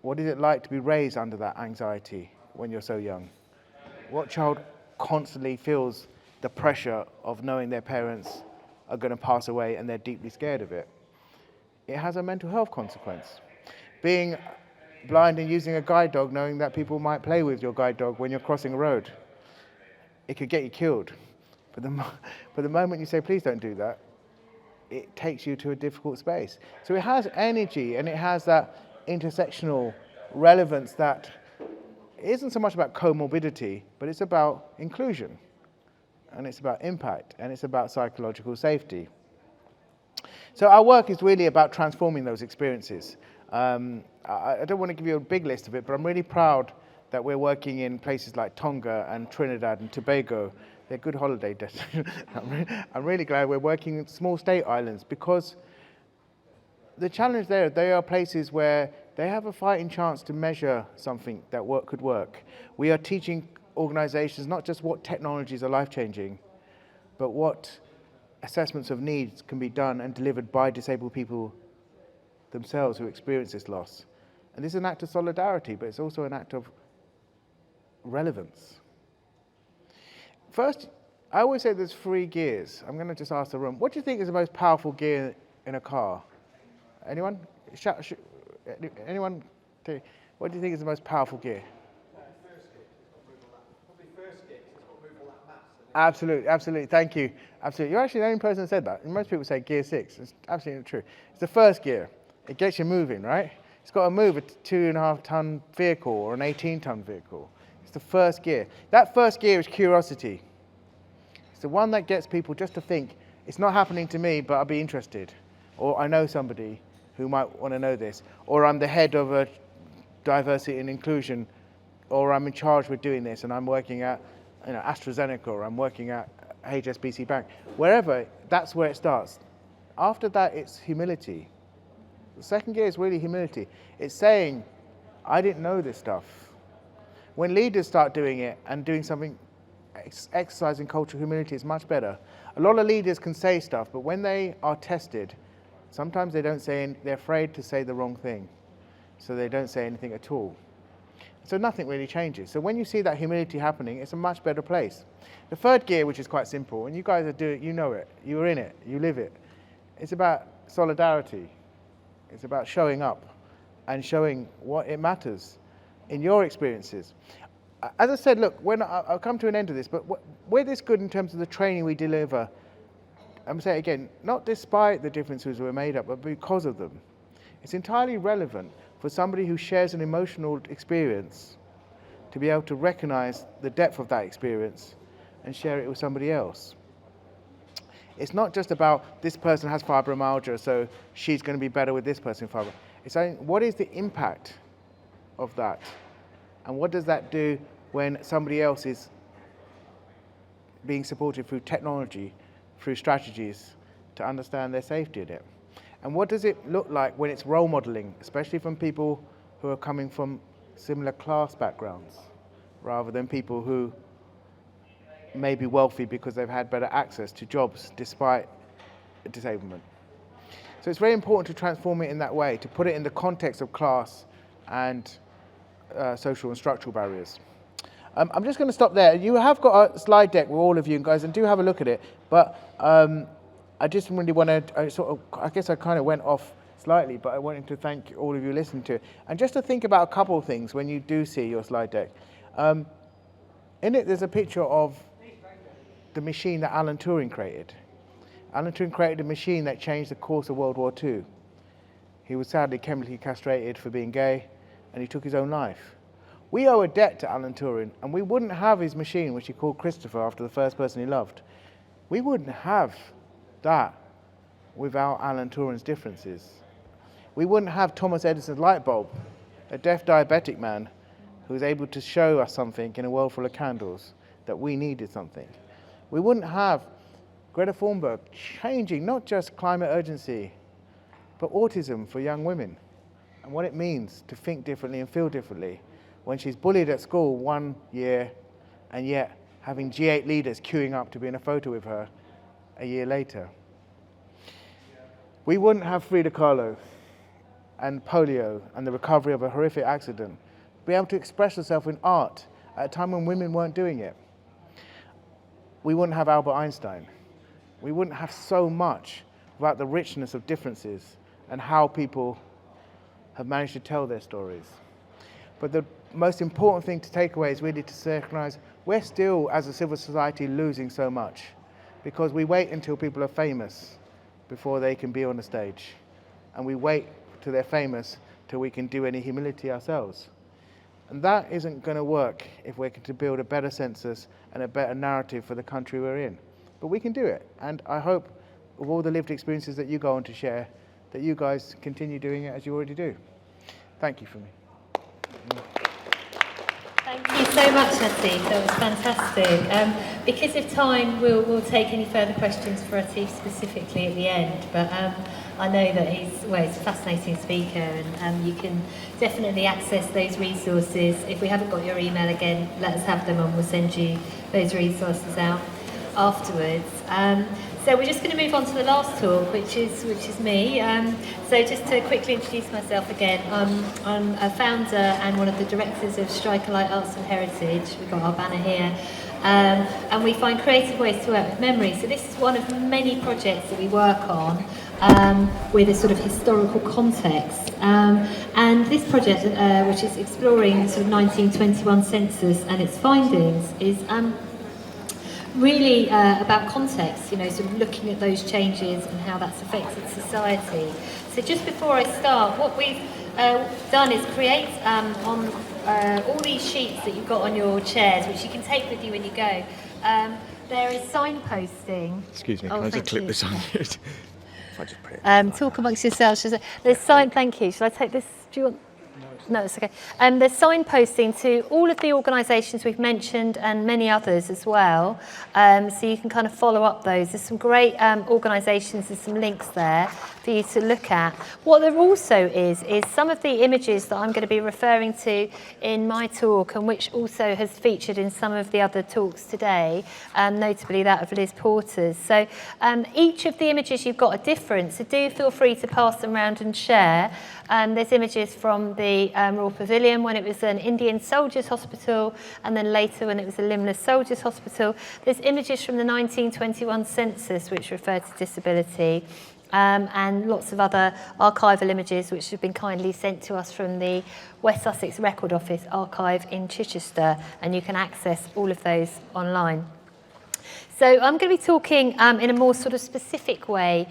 What is it like to be raised under that anxiety when you're so young? What child constantly feels the pressure of knowing their parents are going to pass away and they're deeply scared of it? It has a mental health consequence. Being blind and using a guide dog, knowing that people might play with your guide dog when you're crossing a road, it could get you killed. But the moment you say, please don't do that, it takes you to a difficult space. So it has energy and it has that intersectional relevance that isn't so much about comorbidity, but it's about inclusion, and it's about impact, and it's about psychological safety. So our work is really about transforming those experiences. I don't want to give you a big list of it, but I'm really proud that we're working in places like Tonga and Trinidad and Tobago. They're good holiday destinations. I'm really glad we're working in small state islands, because the challenge there, they are places where they have a fighting chance to measure something that could work. We are teaching organizations not just what technologies are life-changing, but what assessments of needs can be done and delivered by disabled people themselves who experience this loss. And this is an act of solidarity, but it's also an act of relevance. First, I always say there's 3 gears. I'm going to just ask the room, what do you think is the most powerful gear in a car? Anyone? Anyone? What do you think is the most powerful gear? Absolutely, absolutely. Thank you. Absolutely. You're actually the only person that said that. Most people say gear 6. It's absolutely true. It's the first gear. It gets you moving, right? It's got to move a 2.5-ton vehicle or an 18-ton vehicle. It's the first gear. That first gear is curiosity. It's the one that gets people just to think, it's not happening to me, but I'll be interested. Or I know somebody who might want to know this. Or I'm the head of a diversity and inclusion, or I'm in charge with doing this, and I'm working at AstraZeneca, or I'm working at HSBC Bank. Wherever, that's where it starts. After that, it's humility. The second gear is really humility. It's saying, I didn't know this stuff. When leaders start doing it and doing something, exercising cultural humility is much better. A lot of leaders can say stuff, but when they are tested, sometimes they don't say, they're afraid to say the wrong thing. So they don't say anything at all. So nothing really changes. So when you see that humility happening, it's a much better place. The third gear, which is quite simple, and you guys are doing, you know it, you're in it, you live it. It's about solidarity. It's about showing up and showing what it matters in your experiences. As I said, look, I'll come to an end of this, but we're this good in terms of the training we deliver. I'm going to say it again, not despite the differences we're made up, but because of them. It's entirely relevant for somebody who shares an emotional experience to be able to recognize the depth of that experience and share it with somebody else. It's not just about this person has fibromyalgia, so she's going to be better with this person with fibromyalgia. It's saying, what is the impact of that? And what does that do when somebody else is being supported through technology, through strategies to understand their safety in it? And what does it look like when it's role modeling, especially from people who are coming from similar class backgrounds, rather than people who may be wealthy because they've had better access to jobs despite disablement? So it's very important to transform it in that way, to put it in the context of class and social and structural barriers. I'm just going to stop there. You have got a slide deck with all of you guys, and do have a look at it. But I just really want to, I guess I kind of went off slightly, but I wanted to thank all of you listening to it. And just to think about a couple of things when you do see your slide deck. In it, there's a picture of the machine that Alan Turing created. Alan Turing created a machine that changed the course of World War II. He was sadly chemically castrated for being gay, and he took his own life. We owe a debt to Alan Turing, and we wouldn't have his machine, which he called Christopher after the first person he loved. We wouldn't have that without Alan Turing's differences. We wouldn't have Thomas Edison's light bulb, a deaf diabetic man who was able to show us something in a world full of candles, that we needed something. We wouldn't have Greta Thunberg changing not just climate urgency, but autism for young women, and what it means to think differently and feel differently when she's bullied at school 1 year, and yet having G8 leaders queuing up to be in a photo with her a year later. We wouldn't have Frida Kahlo and polio and the recovery of a horrific accident be able to express herself in art at a time when women weren't doing it. We wouldn't have Albert Einstein. We wouldn't have so much about the richness of differences and how people have managed to tell their stories. But the most important thing to take away is really to recognize we're still, as a civil society, losing so much because we wait until people are famous before they can be on the stage. And we wait till they're famous till we can do any humility ourselves. And that isn't going to work if we're going to build a better census and a better narrative for the country we're in. But we can do it. And I hope, with all the lived experiences that you go on to share, that you guys continue doing it as you already do. Thank you for me.
Thank you so much, Atif. That was fantastic. Because of time, we'll take any further questions for Atif specifically at the end. But I know that he's a fascinating speaker, and you can definitely access those resources. If we haven't got your email again, let us have them, and we'll send you those resources out afterwards. So we're just going to move on to the last talk, which is me. So just to quickly introduce myself again, I'm a founder and one of the directors of Strike a Light Arts and Heritage. We've got our banner here. And we find creative ways to work with memory. So this is one of many projects that we work on with a sort of historical context. And this project, which is exploring the sort of 1921 census and its findings, is really about context, sort of looking at those changes and how that's affected society. So just before I start, what we've done is create on all these sheets that you've got on your chairs, which you can take with you when you go, there is signposting.
Excuse me, can I just clip this on you? If I just put it
Talk amongst yourselves. There's thank you. Shall I take this? Do you want? No, it's okay. There's signposting to all of the organisations we've mentioned and many others as well. So you can kind of follow up those. There's some great organisations, there's some links there for you to look at. What there also is some of the images that I'm going to be referring to in my talk, and which also has featured in some of the other talks today, notably that of Liz Porter's. So each of the images you've got are different, so do feel free to pass them around and share. There's images from the Royal Pavilion when it was an Indian Soldiers Hospital, and then later when it was a limbless Soldiers Hospital. There's images from the 1921 census which refer to disability, and lots of other archival images which have been kindly sent to us from the West Sussex Record Office archive in Chichester, and you can access all of those online. So I'm going to be talking in a more sort of specific way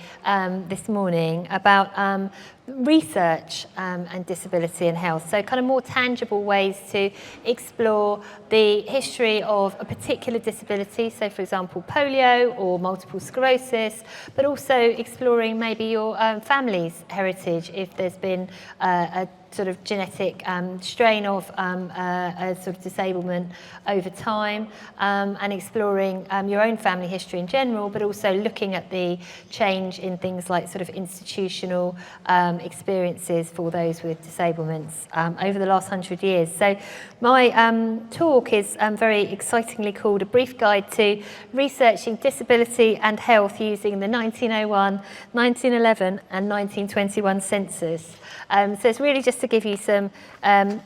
this morning about research and disability and health. So kind of more tangible ways to explore the history of a particular disability. So for example, polio or multiple sclerosis, but also exploring maybe your family's heritage if there's been a sort of genetic strain of a sort of disablement over time, and exploring your own family history in general, but also looking at the change in things like sort of institutional experiences for those with disablements over the last 100 years. So my talk is very excitingly called A Brief Guide to Researching Disability and Health Using the 1901, 1911 and 1921 Census. So it's really just to give you some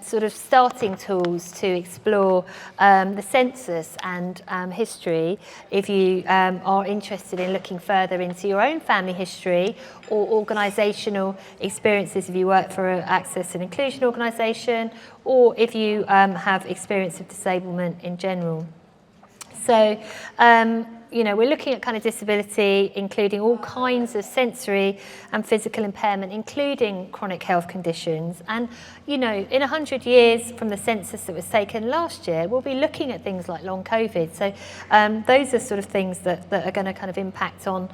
sort of starting tools to explore the census and history if you are interested in looking further into your own family history or organisational experiences if you work for an access and inclusion organisation, or if you have experience of disablement in general. So, we're looking at kind of disability, including all kinds of sensory and physical impairment, including chronic health conditions. And, in 100 years from the census that was taken last year, we'll be looking at things like long COVID. So those are sort of things that are going to kind of impact on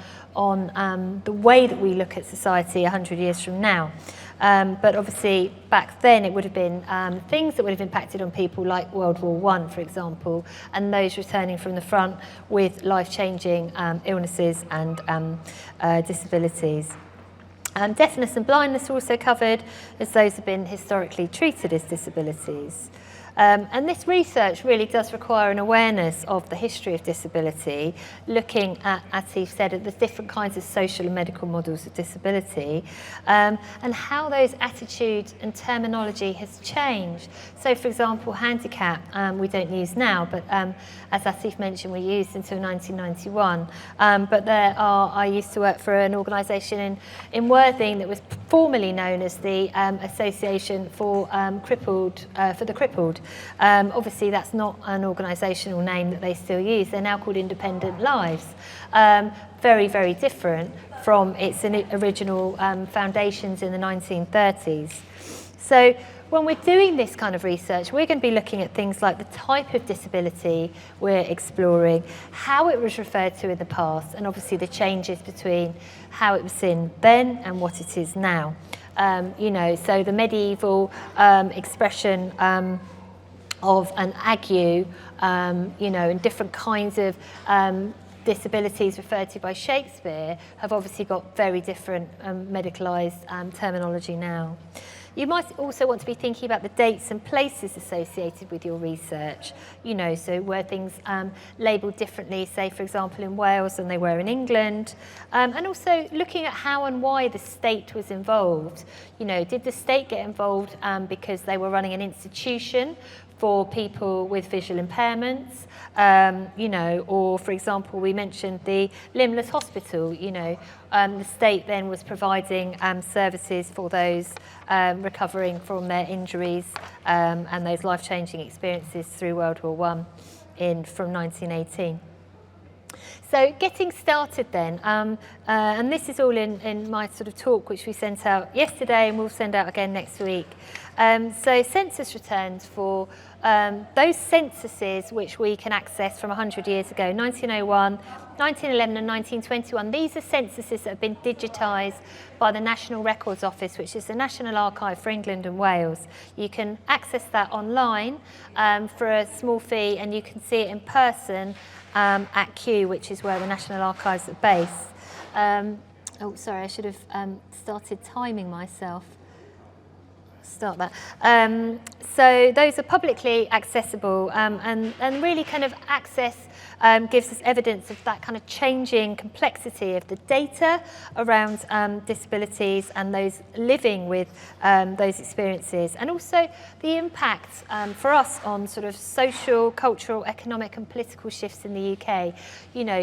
the way that we look at society 100 years from now. But obviously back then it would have been things that would have impacted on people like World War I, for example, and those returning from the front with life-changing illnesses and disabilities. Deafness and blindness are also covered, as those have been historically treated as disabilities. And this research really does require an awareness of the history of disability, looking at, as Atif said, at the different kinds of social and medical models of disability, and how those attitudes and terminology has changed. So, for example, handicap we don't use now, but as Atif mentioned, we used until 1991. But I used to work for an organisation in Worthing that was formerly known as the Association for the Crippled. Obviously, that's not an organisational name that they still use. They're now called Independent Lives. Very, very different from its original foundations in the 1930s. So when we're doing this kind of research, we're going to be looking at things like the type of disability we're exploring, how it was referred to in the past, and obviously the changes between how it was seen then and what it is now. So the medieval expression of an ague, and different kinds of disabilities referred to by Shakespeare have obviously got very different medicalised terminology now. You might also want to be thinking about the dates and places associated with your research, so were things labelled differently, say, for example, in Wales than they were in England, and also looking at how and why the state was involved. Did the state get involved because they were running an institution for people with visual impairments, or, for example, we mentioned the limbless hospital, the state then was providing services for those recovering from their injuries and those life-changing experiences through World War I from 1918. So getting started then, and this is all in my sort of talk which we sent out yesterday and we'll send out again next week. So census returns for those censuses which we can access from 100 years ago, 1901, 1911 and 1921. These are censuses that have been digitised by the National Records Office, which is the National Archive for England and Wales. You can access that online for a small fee, and you can see it in person at Kew, which is where the National Archives are based. Sorry, I should have started timing myself. Start that. So those are publicly accessible, and really kind of access gives us evidence of that kind of changing complexity of the data around disabilities and those living with those experiences, and also the impact for us on sort of social, cultural, economic and political shifts in the UK.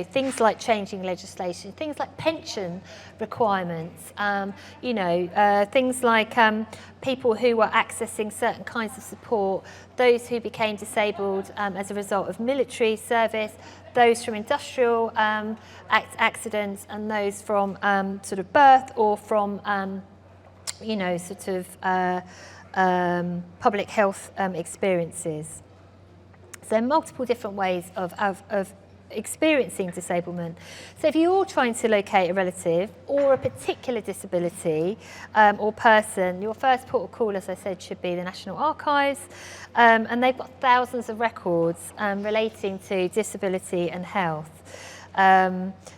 Things like changing legislation, things like pension requirements, things like people who were accessing certain kinds of support, those who became disabled as a result of military service, those from industrial accidents, and those from sort of birth or from public health experiences. So multiple different ways of experiencing disablement. So if you're trying to locate a relative or a particular disability or person, your first port of call, as I said, should be the National Archives, and they've got thousands of records relating to disability and health.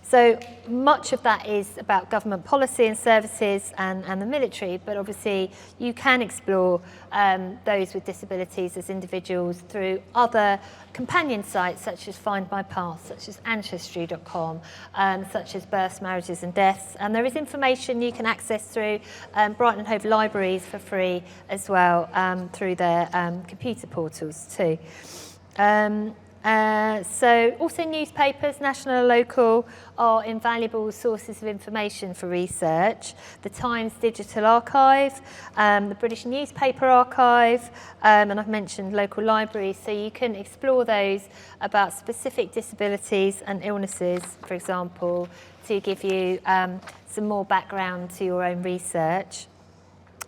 So much of that is about government policy and services and the military, but obviously you can explore those with disabilities as individuals through other companion sites such as Find My Path, such as Ancestry.com, such as Births, Marriages and Deaths. And there is information you can access through Brighton and Hove Libraries for free as well, through their computer portals too. So also newspapers, national and local, are invaluable sources of information for research. The Times Digital Archive, the British Newspaper Archive, and I've mentioned local libraries, so you can explore those about specific disabilities and illnesses, for example, to give you some more background to your own research.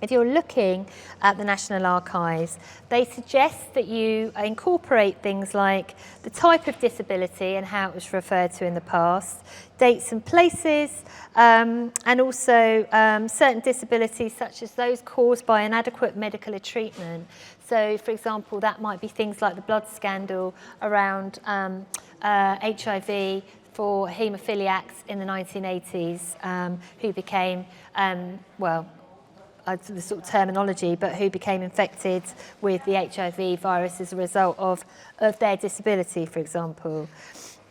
If you're looking at the National Archives, they suggest that you incorporate things like the type of disability and how it was referred to in the past, dates and places, and also certain disabilities such as those caused by inadequate medical treatment. So, for example, that might be things like the blood scandal around HIV for haemophiliacs in the 1980s, who became, the sort of terminology, but who became infected with the HIV virus as a result of their disability, for example.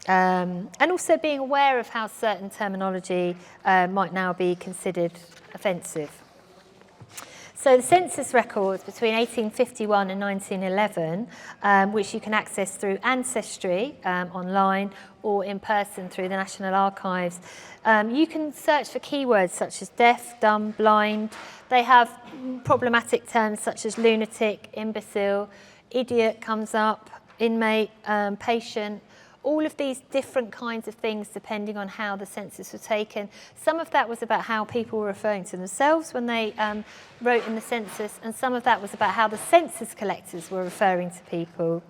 And also being aware of how certain terminology might now be considered offensive. So the census records between 1851 and 1911, which you can access through Ancestry online or in person through the National Archives, you can search for keywords such as deaf, dumb, blind. They have problematic terms such as lunatic, imbecile, idiot comes up, inmate, patient. All of these different kinds of things depending on how the census was taken. Some of that was about how people were referring to themselves when they wrote in the census, and some of that was about how the census collectors were referring to people.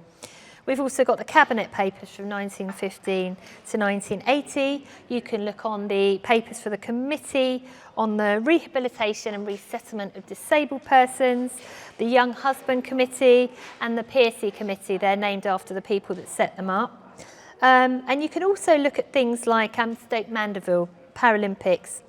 We've also got the Cabinet Papers from 1915 to 1980. You can look on the papers for the Committee on the Rehabilitation and Resettlement of Disabled Persons, the Young Husband Committee, and the Piercy Committee. They're named after the people that set them up. And you can also look at things like Stoke Mandeville Paralympics,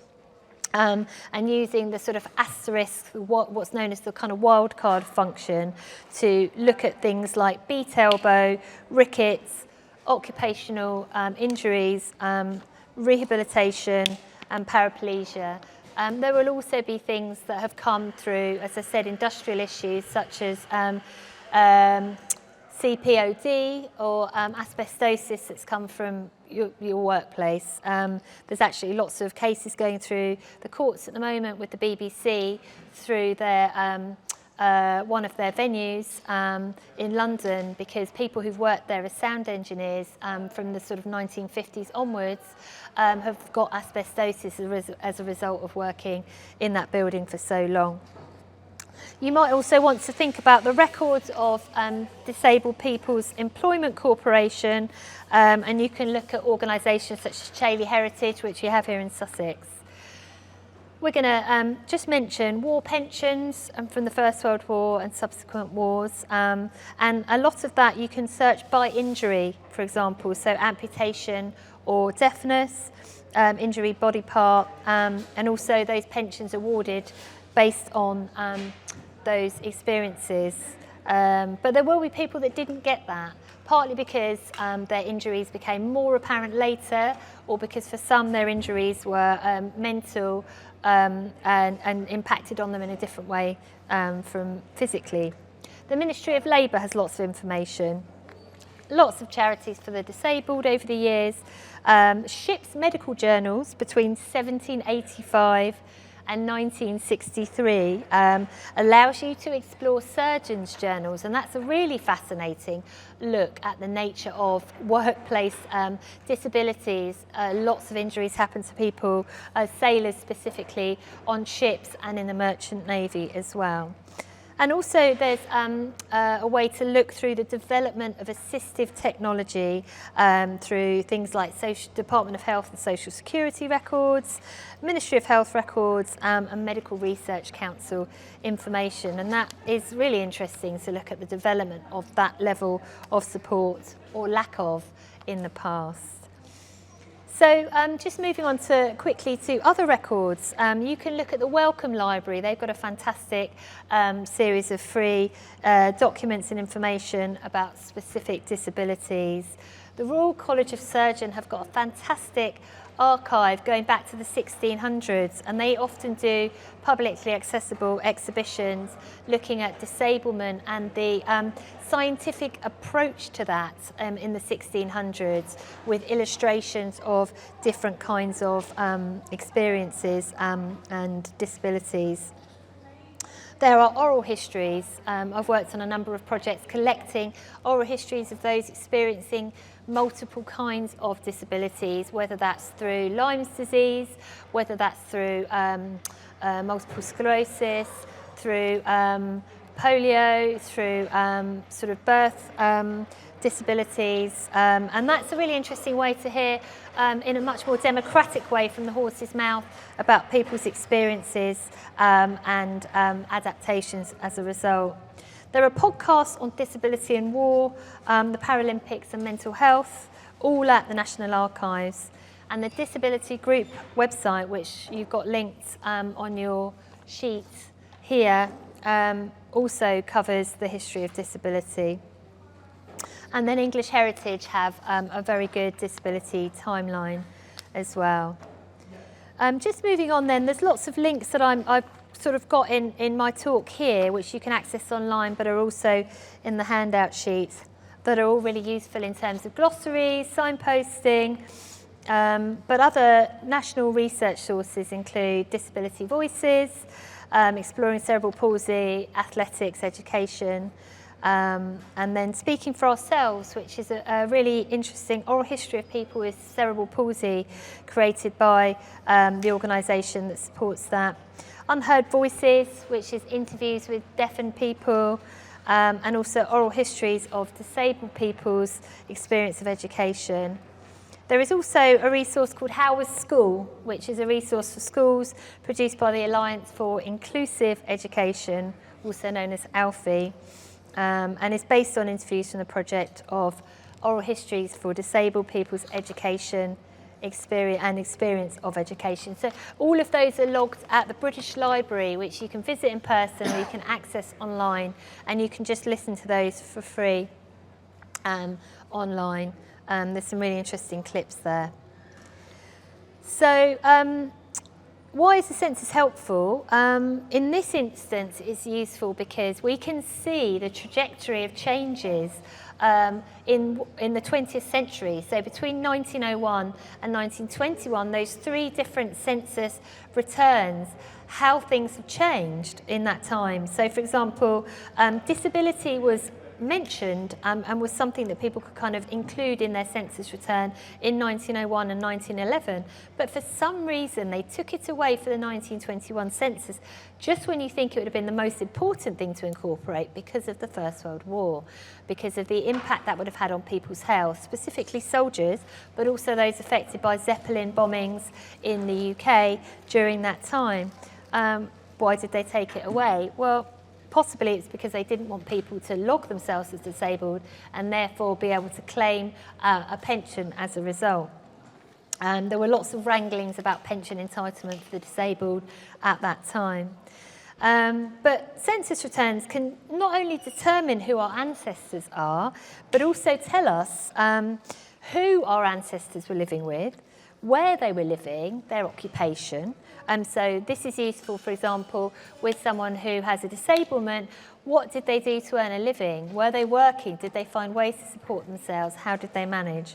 and using the sort of asterisk, what's known as the kind of wildcard function, to look at things like beat elbow, rickets, occupational injuries, rehabilitation and paraplegia. There will also be things that have come through, as I said, industrial issues such as CPOD or asbestosis that's come from your workplace. There's actually lots of cases going through the courts at the moment with the BBC through their one of their venues in London, because people who've worked there as sound engineers from the sort of 1950s onwards have got asbestosis as a result of working in that building for so long. You might also want to think about the records of Disabled People's Employment Corporation, and you can look at organisations such as Chailey Heritage, which you have here in Sussex. We're going to just mention war pensions from the First World War and subsequent wars, and a lot of that you can search by injury, for example, so amputation or deafness, injury body part, and also those pensions awarded based on those experiences. But there will be people that didn't get that, partly because their injuries became more apparent later, or because for some their injuries were mental and impacted on them in a different way from physically. The Ministry of Labour has lots of information. Lots of charities for the disabled over the years. Ship's medical journals between 1785 and 1963 allows you to explore surgeons' journals, and that's a really fascinating look at the nature of workplace disabilities. Lots of injuries happen to people, sailors specifically, on ships and in the merchant navy as well. And also there's a way to look through the development of assistive technology through things like Department of Health and Social Security records, Ministry of Health records, and Medical Research Council information. And that is really interesting to look at the development of that level of support, or lack of, in the past. So just moving on quickly to other records, you can look at the Wellcome Library. They've got a fantastic series of free documents and information about specific disabilities. The Royal College of Surgeons have got a fantastic archive going back to the 1600s, and they often do publicly accessible exhibitions looking at disablement and the scientific approach to that in the 1600s, with illustrations of different kinds of experiences and disabilities. There are oral histories. I've worked on a number of projects collecting oral histories of those experiencing multiple kinds of disabilities, whether that's through Lyme's disease, whether that's through multiple sclerosis, through polio, through sort of birth disabilities, and that's a really interesting way to hear in a much more democratic way from the horse's mouth about people's experiences and adaptations as a result. There are podcasts on disability and war, the Paralympics and mental health, all at the National Archives, and the Disability Group website, which you've got linked on your sheet, here also covers the history of disability. And then English Heritage have a very good disability timeline as well. Just moving on then, there's lots of links that I've sort of got in my talk here, which you can access online, but are also in the handout sheets, that are all really useful in terms of glossaries, signposting, but other national research sources include Disability Voices, Exploring Cerebral Palsy, Athletics, Education, and then Speaking for Ourselves, which is a really interesting oral history of people with cerebral palsy created by the organisation that supports that. Unheard Voices, which is interviews with deafened people, and also oral histories of disabled people's experience of education. There is also a resource called How Was School, which is a resource for schools produced by the Alliance for Inclusive Education, also known as ALFI, and is based on interviews from the project of oral histories for disabled people's education experience of education. So all of those are logged at the British Library, which you can visit in person or you can access online, and you can just listen to those for free online. There's some really interesting clips there. So why is the census helpful? In this instance, it's useful because we can see the trajectory of changes in the 20th century. So between 1901 and 1921, those three different census returns, how things have changed in that time. So for example, disability was mentioned and was something that people could kind of include in their census return in 1901 and 1911, but for some reason they took it away for the 1921 census just when you think it would have been the most important thing to incorporate because of the First World War, because of the impact that would have had on people's health, specifically soldiers, but also those affected by Zeppelin bombings in the UK during that time. Why did they take it away? Well, possibly it's because they didn't want people to log themselves as disabled and therefore be able to claim a pension as a result. There were lots of wranglings about pension entitlement for the disabled at that time. But census returns can not only determine who our ancestors are, but also tell us who our ancestors were living with, where they were living, their occupation. So this is useful, for example, with someone who has a disablement. What did they do to earn a living? Were they working? Did they find ways to support themselves? How did they manage?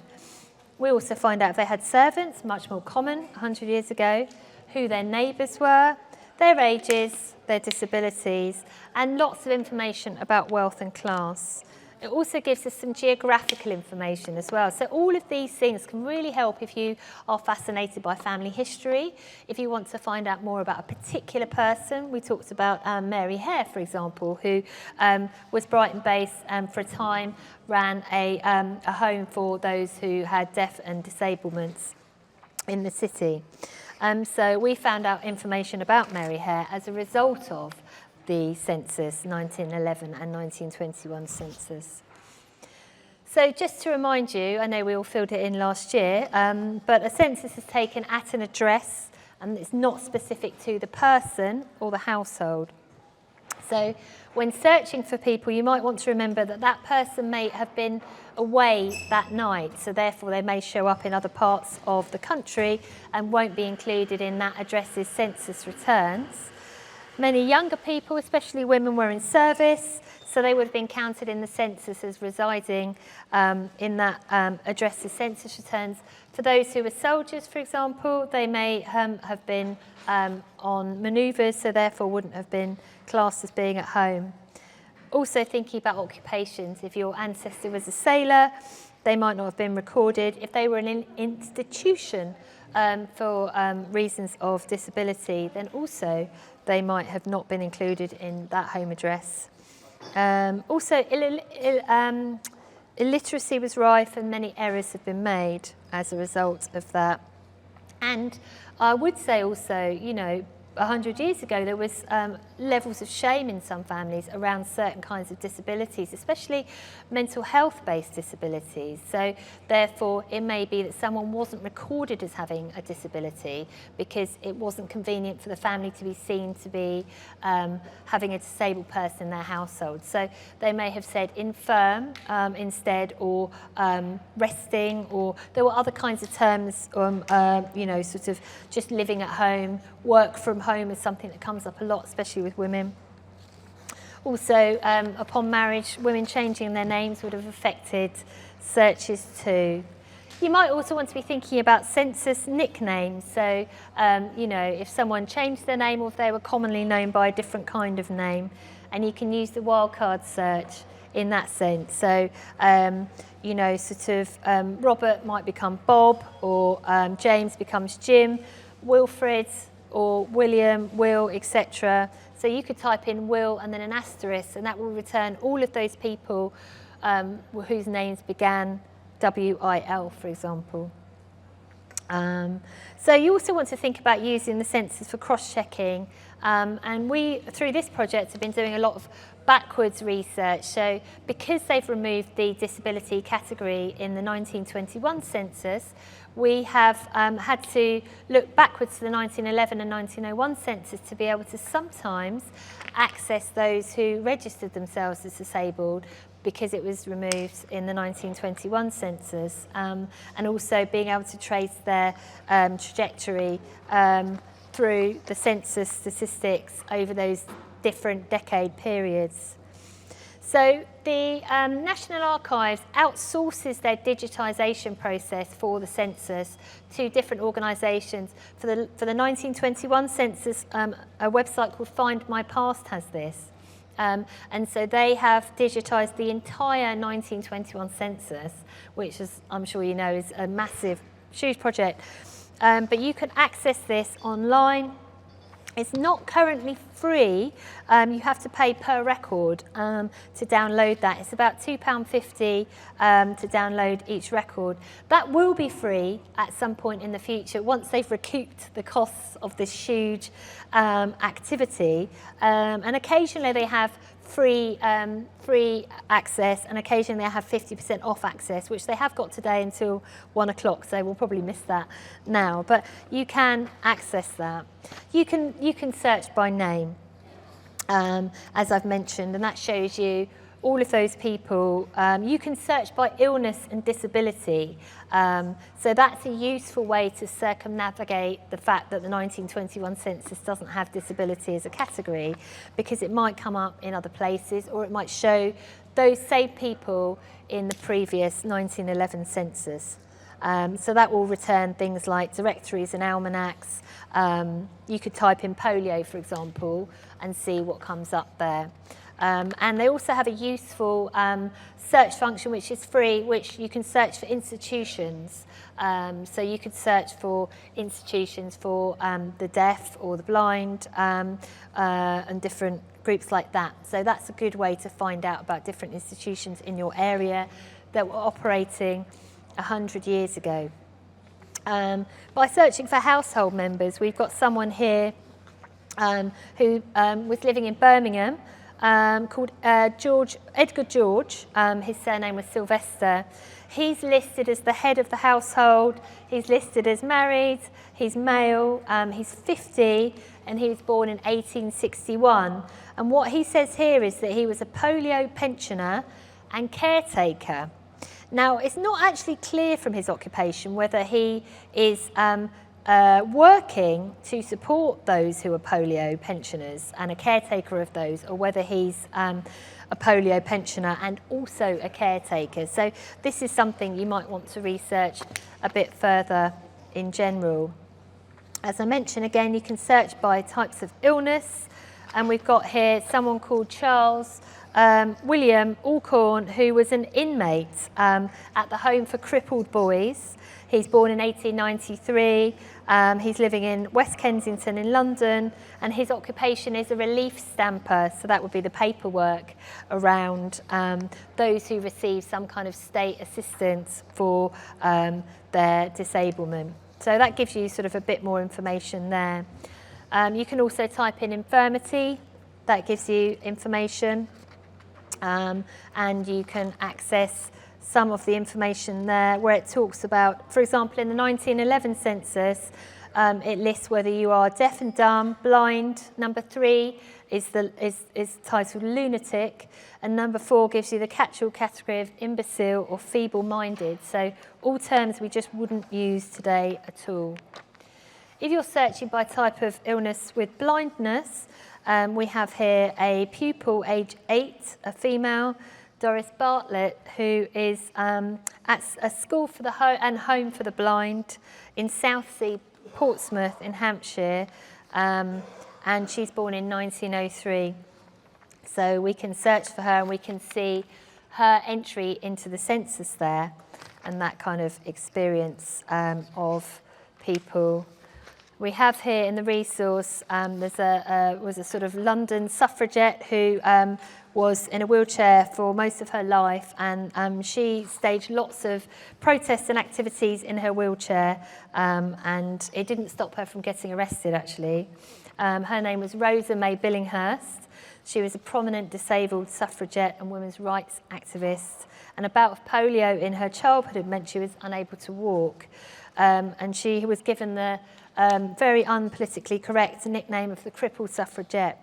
We also find out if they had servants, much more common 100 years ago, who their neighbours were, their ages, their disabilities, and lots of information about wealth and class. It also gives us some geographical information as well. So all of these things can really help if you are fascinated by family history, if you want to find out more about a particular person. We talked about Mary Hare, for example, who was Brighton-based and for a time ran a home for those who had deaf and disablements in the city. So we found out information about Mary Hare as a result of the census, 1911 and 1921 census. So just to remind you, I know we all filled it in last year, but a census is taken at an address and it's not specific to the person or the household. So when searching for people, you might want to remember that that person may have been away that night, so therefore they may show up in other parts of the country and won't be included in that address's census returns. Many younger people, especially women, were in service, so they would have been counted in the census as residing in that address's census returns. For those who were soldiers, for example, they may have been on manoeuvres, so therefore wouldn't have been classed as being at home. Also thinking about occupations, if your ancestor was a sailor, they might not have been recorded. If they were in an institution for reasons of disability, then also they might have not been included in that home address. Also, illiteracy was rife and many errors have been made as a result of that. And I would say also, you know, 100 years ago, there was levels of shame in some families around certain kinds of disabilities, especially mental health-based disabilities. So therefore, it may be that someone wasn't recorded as having a disability because it wasn't convenient for the family to be seen to be having a disabled person in their household. So they may have said infirm instead, or resting, or there were other kinds of terms, you know, sort of just living at home. Work from home is something that comes up a lot, especially with women. Also, upon marriage, women changing their names would have affected searches too. You might also want to be thinking about census nicknames. So, you know, if someone changed their name or if they were commonly known by a different kind of name, and you can use the wildcard search in that sense. So, you know, sort of Robert might become Bob, or James becomes Jim, Wilfred or William, Will, etc. So you could type in Will and then an asterisk, and that will return all of those people whose names began W-I-L, for example. So you also want to think about using the census for cross-checking. And we, through this project, have been doing a lot of backwards research. So because they've removed the disability category in the 1921 census, we have had to look backwards to the 1911 and 1901 census to be able to sometimes access those who registered themselves as disabled because it was removed in the 1921 census, and also being able to trace their trajectory through the census statistics over those different decade periods. So the National Archives outsources their digitisation process for the census to different organisations. For the 1921 census, a website called Find My Past has this. And so they have digitised the entire 1921 census, which, as I'm sure you know, is a massive, huge project. But you can access this online. It's not currently free. You have to pay per record to download that. It's about £2.50 to download each record. That will be free at some point in the future once they've recouped the costs of this huge activity. And occasionally they have free access, and occasionally they have 50% off access, which they have got today until 1 o'clock, so we'll probably miss that now. But you can access that. You can search by name, as I've mentioned, and that shows you all of those people. You can search by illness and disability. So that's a useful way to circumnavigate the fact that the 1921 census doesn't have disability as a category, because it might come up in other places, or it might show those same people in the previous 1911 census. So that will return things like directories and almanacs. You could type in polio, for example, and see what comes up there. And they also have a useful search function which is free, which you can search for institutions. So you could search for institutions for the deaf or the blind, and different groups like that. So that's a good way to find out about different institutions in your area that were operating 100 years ago. By searching for household members, we've got someone here who was living in Birmingham, called Edgar George. His surname was Sylvester. He's listed as the head of the household. He's listed as married. He's male. He's 50, and he was born in 1861. And what he says here is that he was a polio pensioner and caretaker. Now, it's not actually clear from his occupation whether he is working to support those who are polio pensioners and a caretaker of those, or whether he's a polio pensioner and also a caretaker. So this is something you might want to research a bit further in general. As I mentioned, again, you can search by types of illness, and we've got here someone called Charles William Alcorn, who was an inmate at the Home for Crippled Boys. He's born in 1893. He's living in West Kensington in London, and his occupation is a relief stamper, so that would be the paperwork around those who receive some kind of state assistance for their disablement. So that gives you sort of a bit more information there. You can also type in infirmity, that gives you information, and you can access some of the information there where it talks about, for example, in the 1911 census, it lists whether you are deaf and dumb, blind. Number 3 is titled lunatic, and number 4 gives you the catch-all category of imbecile or feeble-minded. So all terms we just wouldn't use today at all. If you're searching by type of illness with blindness, we have here a pupil age 8, a female, Doris Bartlett, who is at a school for the and home for the blind in Southsea, Portsmouth in Hampshire, and she's born in 1903. So we can search for her and we can see her entry into the census there and that kind of experience of people. We have here in the resource, was a sort of London suffragette who was in a wheelchair for most of her life, and she staged lots of protests and activities in her wheelchair, and it didn't stop her from getting arrested, actually. Her name was Rosa May Billinghurst. She was a prominent disabled suffragette and women's rights activist, and a bout of polio in her childhood meant she was unable to walk, and she was given the very unpolitically correct nickname of the crippled suffragette.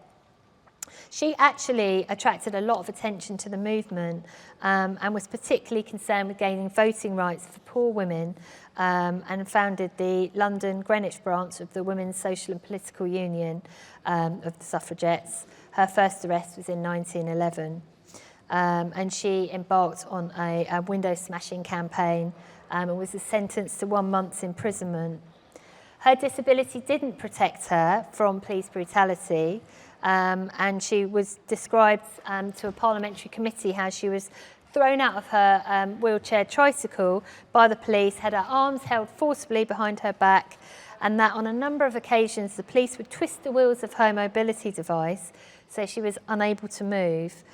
She actually attracted a lot of attention to the movement and was particularly concerned with gaining voting rights for poor women, and founded the London Greenwich branch of the Women's Social and Political Union of the suffragettes. Her first arrest was in 1911, and she embarked on a window smashing campaign and was sentenced to 1 month's imprisonment. Her disability didn't protect her from police brutality, and she was described to a parliamentary committee how she was thrown out of her wheelchair tricycle by the police, had her arms held forcibly behind her back, and that on a number of occasions the police would twist the wheels of her mobility device so she was unable to move.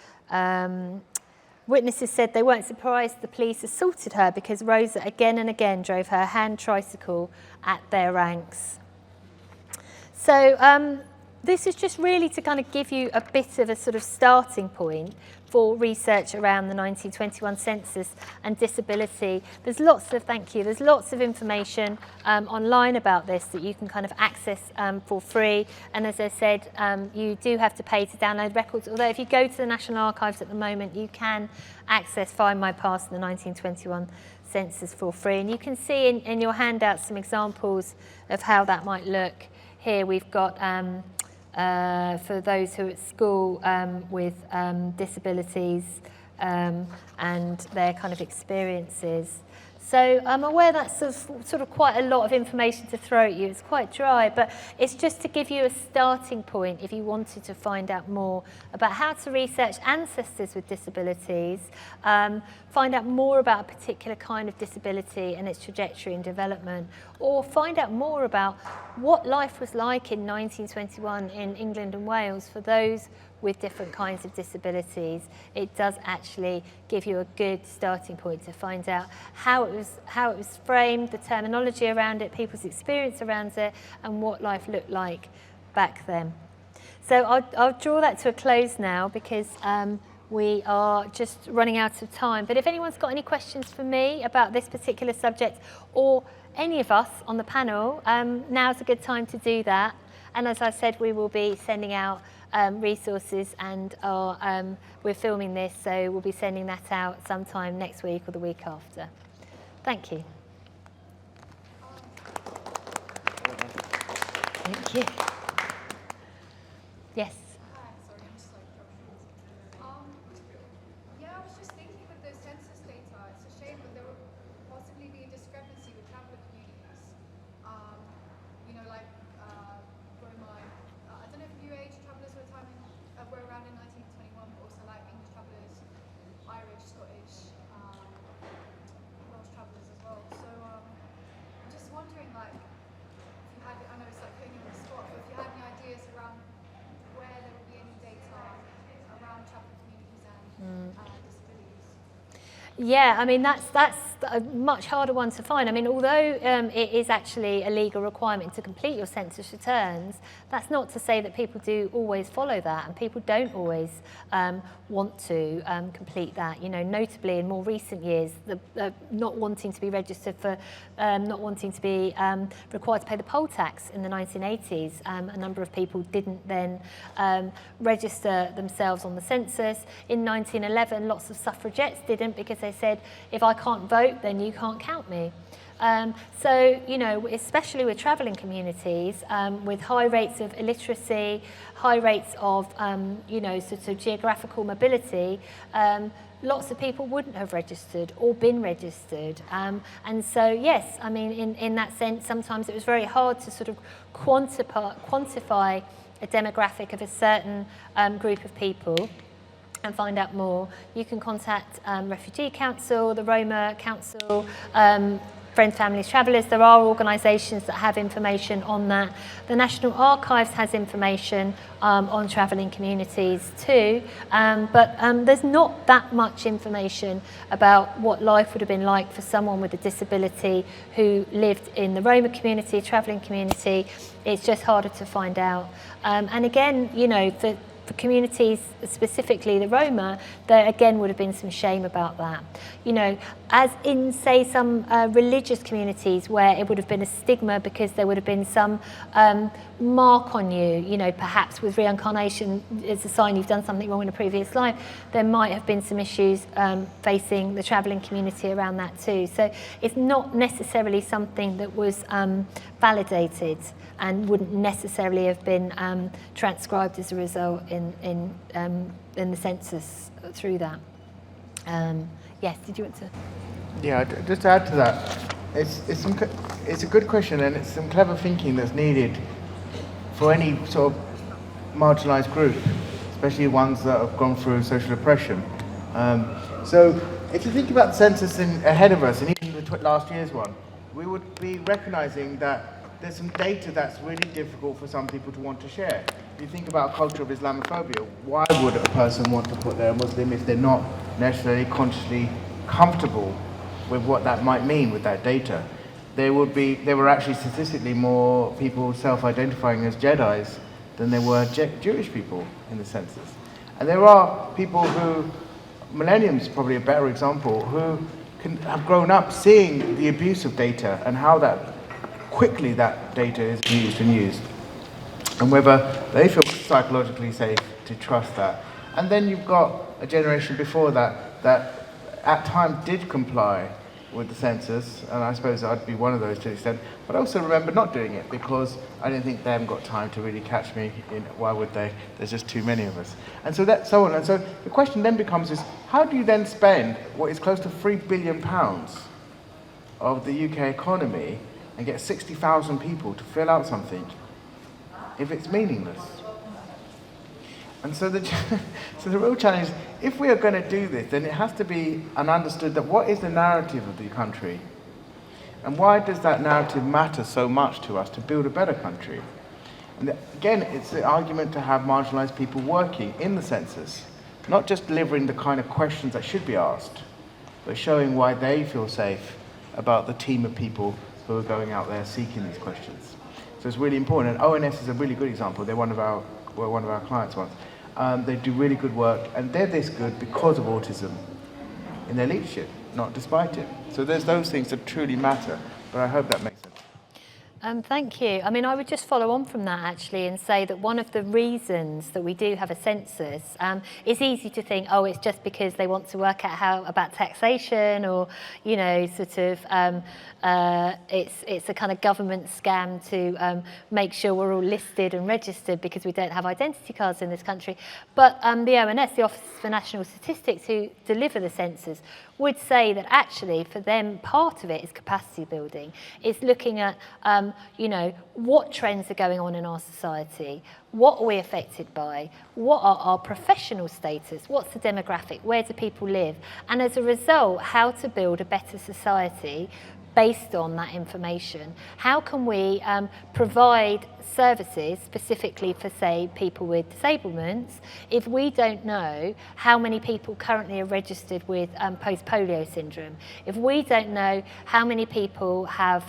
Witnesses said they weren't surprised the police assaulted her because Rosa again and again drove her hand tricycle at their ranks. So this is just really to kind of give you a bit of a sort of starting point for research around the 1921 census and disability. There's lots of information online about this that you can kind of access for free. And as I said, you do have to pay to download records, although if you go to the National Archives at the moment, you can access Find My Past and the 1921 census for free. And you can see in your handout some examples of how that might look. Here we've got for those who are at school with disabilities and their kind of experiences. So I'm aware that's sort of quite a lot of information to throw at you. It's quite dry, but it's just to give you a starting point if you wanted to find out more about how to research ancestors with disabilities, find out more about a particular kind of disability and its trajectory and development, or find out more about what life was like in 1921 in England and Wales for those with different kinds of disabilities. It does actually give you a good starting point to find out how it was framed, the terminology around it, people's experience around it, and what life looked like back then. So I'll draw that to a close now because we are just running out of time. But if anyone's got any questions for me about this particular subject, or any of us on the panel, now's a good time to do that. And as I said, we will be sending out resources, and we're filming this, so we'll be sending that out sometime next week or the week after. Thank you. Thank you. Yes.
Hi, sorry, I'm just like yeah, I was just thinking with the census data, it's a shame that there would possibly be a discrepancy with traveller communities. You know, like Roma, I don't know if New Age travellers were around in 1921, but also like English travellers, Irish, Scottish, Welsh travellers as well. So I'm just wondering, like, if you had, I know it's like putting you on the spot, but if you had any ideas around where there would be any data around traveller communities and disabilities.
Yeah, I mean that's a much harder one to find. I mean, although it is actually a legal requirement to complete your census returns, that's not to say that people do always follow that, and people don't always want to complete that. You know, notably in more recent years, the not wanting to be registered for, not wanting to be required to pay the poll tax in the 1980s, a number of people didn't then register themselves on the census. In 1911, lots of suffragettes didn't, because they said, if I can't vote, then you can't count me. So, you know, especially with travelling communities, with high rates of illiteracy, high rates of, you know, sort of geographical mobility, lots of people wouldn't have registered or been registered. And so, yes, I mean, in that sense, sometimes it was very hard to sort of quantify a demographic of a certain group of people and find out more. You can contact Refugee Council, the Roma Council, Friends, Families, Travellers. There are organisations that have information on that. The National Archives has information on travelling communities too, but there's not that much information about what life would have been like for someone with a disability who lived in the Roma community, travelling community. It's just harder to find out. And again, you know, for communities, specifically the Roma, there again would have been some shame about that. You know, as in, say, some religious communities where it would have been a stigma because there would have been some mark on you, you know, perhaps with reincarnation as a sign you've done something wrong in a previous life, there might have been some issues facing the travelling community around that too. So it's not necessarily something that was validated and wouldn't necessarily have been transcribed as a result in the census through that. Yes, did you want to?
Yeah, just to add to that, it's a good question, and it's some clever thinking that's needed for any sort of marginalised group, especially ones that have gone through social oppression. So if you think about the census ahead of us, and even the last year's one, we would be recognising that there's some data that's really difficult for some people to want to share. If you think about a culture of Islamophobia, why would a person want to put they're a Muslim if they're not necessarily consciously comfortable with what that might mean with that data? There were actually statistically more people self-identifying as Jedis than there were Jewish people in the census. And there are people who, Millennium's probably a better example, who have grown up seeing the abuse of data and how that quickly that data is used, and whether they feel psychologically safe to trust that. And then you've got a generation before that at times did comply with the census, and I suppose I'd be one of those to an extent, but I also remember not doing it because I didn't think they haven't got time to really catch me in, why would they? There's just too many of us. And so that's so on. And so the question then becomes is, how do you then spend what is close to £3 billion of the UK economy and get 60,000 people to fill out something if it's meaningless? And so the real challenge is, if we are going to do this, then it has to be understood that what is the narrative of the country? And why does that narrative matter so much to us to build a better country? And again, it's the argument to have marginalised people working in the census, not just delivering the kind of questions that should be asked, but showing why they feel safe about the team of people who are going out there seeking these questions. So it's really important, and ONS is a really good example. They're one of our clients once. They do really good work, and they're this good because of autism in their leadership, not despite it. So there's those things that truly matter, but I hope that makes sense.
Thank you. I mean, I would just follow on from that actually and say that one of the reasons that we do have a census, it's easy to think, oh, it's just because they want to work out about taxation, or, you know, sort of it's a kind of government scam to make sure we're all listed and registered because we don't have identity cards in this country. But the ONS, the Office for National Statistics, who deliver the census, would say that actually for them part of it is capacity building. It's looking at you know, what trends are going on in our society, what are we affected by, what are our professional status, what's the demographic, where do people live, and as a result how to build a better society based on that information. How can we provide services specifically for, say, people with disablements if we don't know how many people currently are registered with post-polio syndrome, if we don't know how many people have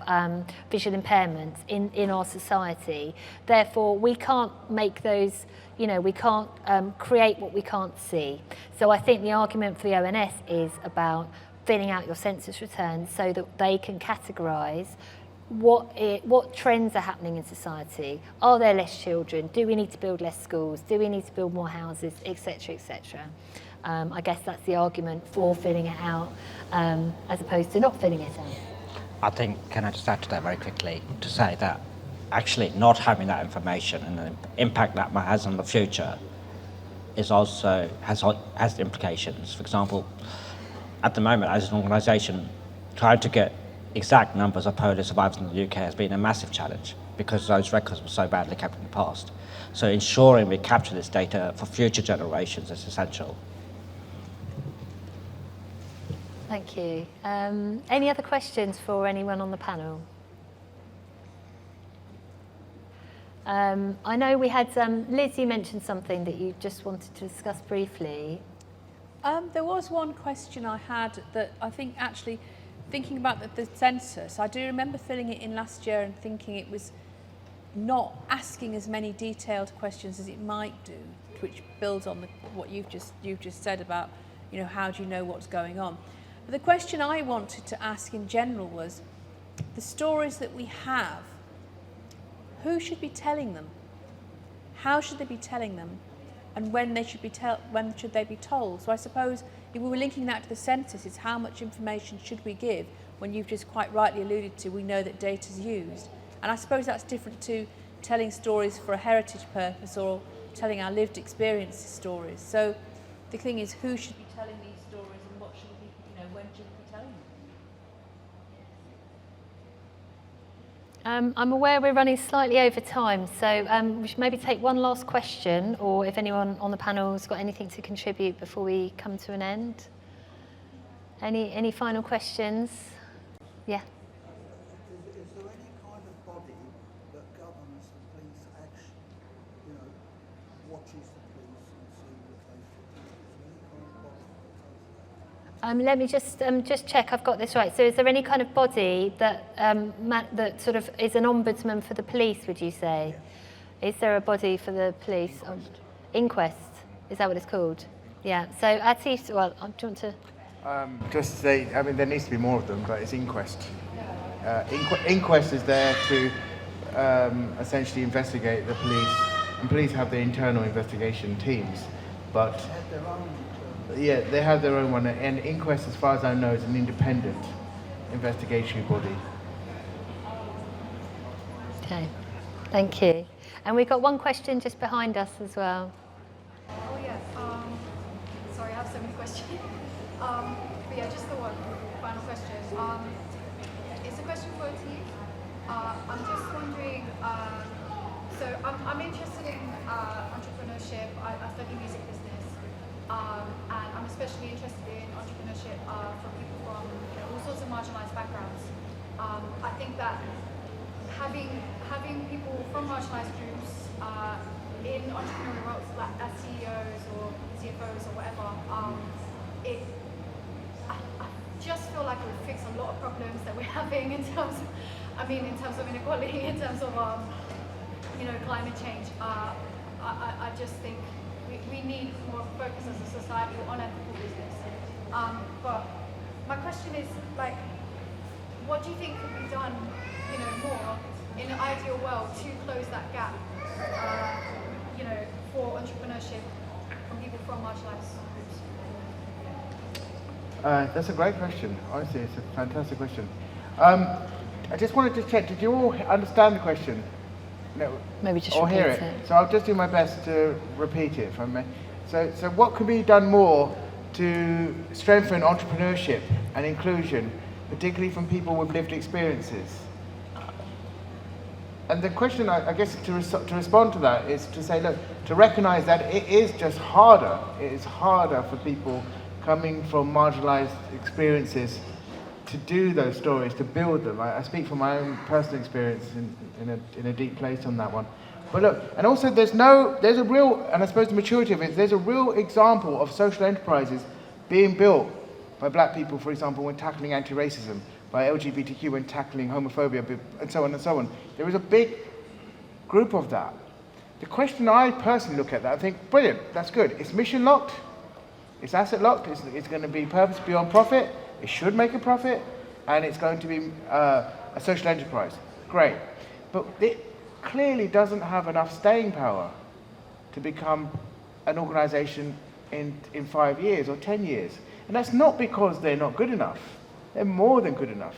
visual impairments in our society. Therefore, we can't make those, we can't create what we can't see. So I think the argument for the ONS is about filling out your census returns so that they can categorise what trends are happening in society. Are there less children? Do we need to build less schools? Do we need to build more houses, etc., etc.? I guess that's the argument for filling it out as opposed to not filling it out.
I think, can I just add to that very quickly, to say that actually not having that information and the impact that has on the future is also has implications. For example, at the moment, as an organisation, trying to get exact numbers of polio survivors in the UK has been a massive challenge because those records were so badly kept in the past. So ensuring we capture this data for future generations is essential.
Thank you. Any other questions for anyone on the panel? I know we had, Liz, you mentioned something that you just wanted to discuss briefly.
There was one question I had that I think actually, thinking about the census, I do remember filling it in last year and thinking it was not asking as many detailed questions as it might do, which builds on what you've just said about, how do you know what's going on. But the question I wanted to ask in general was, the stories that we have, who should be telling them? How should they be telling them? And when should they be told? So I suppose if we were linking that to the census, it's how much information should we give when you've just quite rightly alluded to we know that data's used. And I suppose that's different to telling stories for a heritage purpose or telling our lived experiences stories. So the thing is, who should be telling these stories and what should we, when should we be telling them?
I'm aware we're running slightly over time, so we should maybe take one last question, or if anyone on the panel has got anything to contribute before we come to an end. Any final questions? Yeah.
Is there any kind of body that governs the police action? Watches the police and sees that they should do? Is there any kind of body that does that?
Let me just check I've got this right. So is there any kind of body that that sort of is an ombudsman for the police, would you say? Is there a body for the police? Inquest. Is that what it's called? Yeah. So Atif, well, do you want to?
Just to say, there needs to be more of them, but it's inquest. Inquest is there to essentially investigate the police, and police have their internal investigation teams, but
They have their own.
yeah, they have their own one, and inquest, as far as I know, is an independent investigatory body.
Okay. Thank you. And we've got one question just behind us as well.
Oh yeah. Sorry, I have so many questions. But yeah, just the one final question. It's a question for Atif. I'm just wondering. So I'm interested in entrepreneurship. I study music business, and I'm especially interested in entrepreneurship for people from all sorts of marginalised backgrounds. I think that having people from marginalised groups in entrepreneurial roles, like as CEOs or CFOs or whatever, I just feel like it would fix a lot of problems that we're having in terms of inequality, in terms of climate change. I just think we need more focus as a society on ethical business. But my question is, what do you think could be done, more in an ideal world to close that gap, for entrepreneurship from people from marginalised groups?
That's a great question. Honestly, it's a fantastic question. I just wanted to check, did you all understand the question? No,
Maybe just
or
repeat
hear it. So I'll just do my best to repeat it, if I may. So what could be done more to strengthen entrepreneurship and inclusion, particularly from people with lived experiences? And the question, I guess, to respond to that is to say, look, to recognise that it is just harder. It is harder for people coming from marginalised experiences to do those stories, to build them. I speak from my own personal experience in a deep place on that one. But look, and also there's a real, and I suppose the maturity of it, there's a real example of social enterprises being built by black people, for example, when tackling anti-racism, by LGBTQ when tackling homophobia, and so on and so on. There is a big group of that. The question I personally look at that, I think, brilliant, that's good. It's mission locked, it's asset locked, it's going to be purpose beyond profit, it should make a profit, and it's going to be a social enterprise. Great. But it clearly doesn't have enough staying power to become an organisation in 5 years or 10 years. And that's not because they're not good enough. They're more than good enough.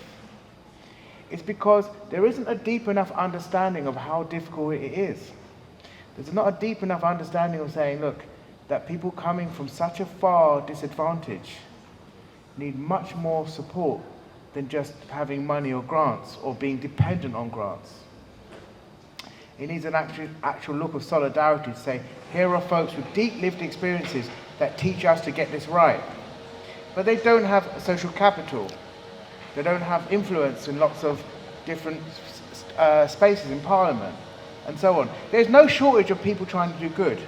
It's because there isn't a deep enough understanding of how difficult it is. There's not a deep enough understanding of saying, look, that people coming from such a far disadvantage need much more support than just having money or grants or being dependent on grants. It needs an actual look of solidarity to say, here are folks with deep lived experiences that teach us to get this right. But they don't have social capital. They don't have influence in lots of different spaces in Parliament and so on. There's no shortage of people trying to do good.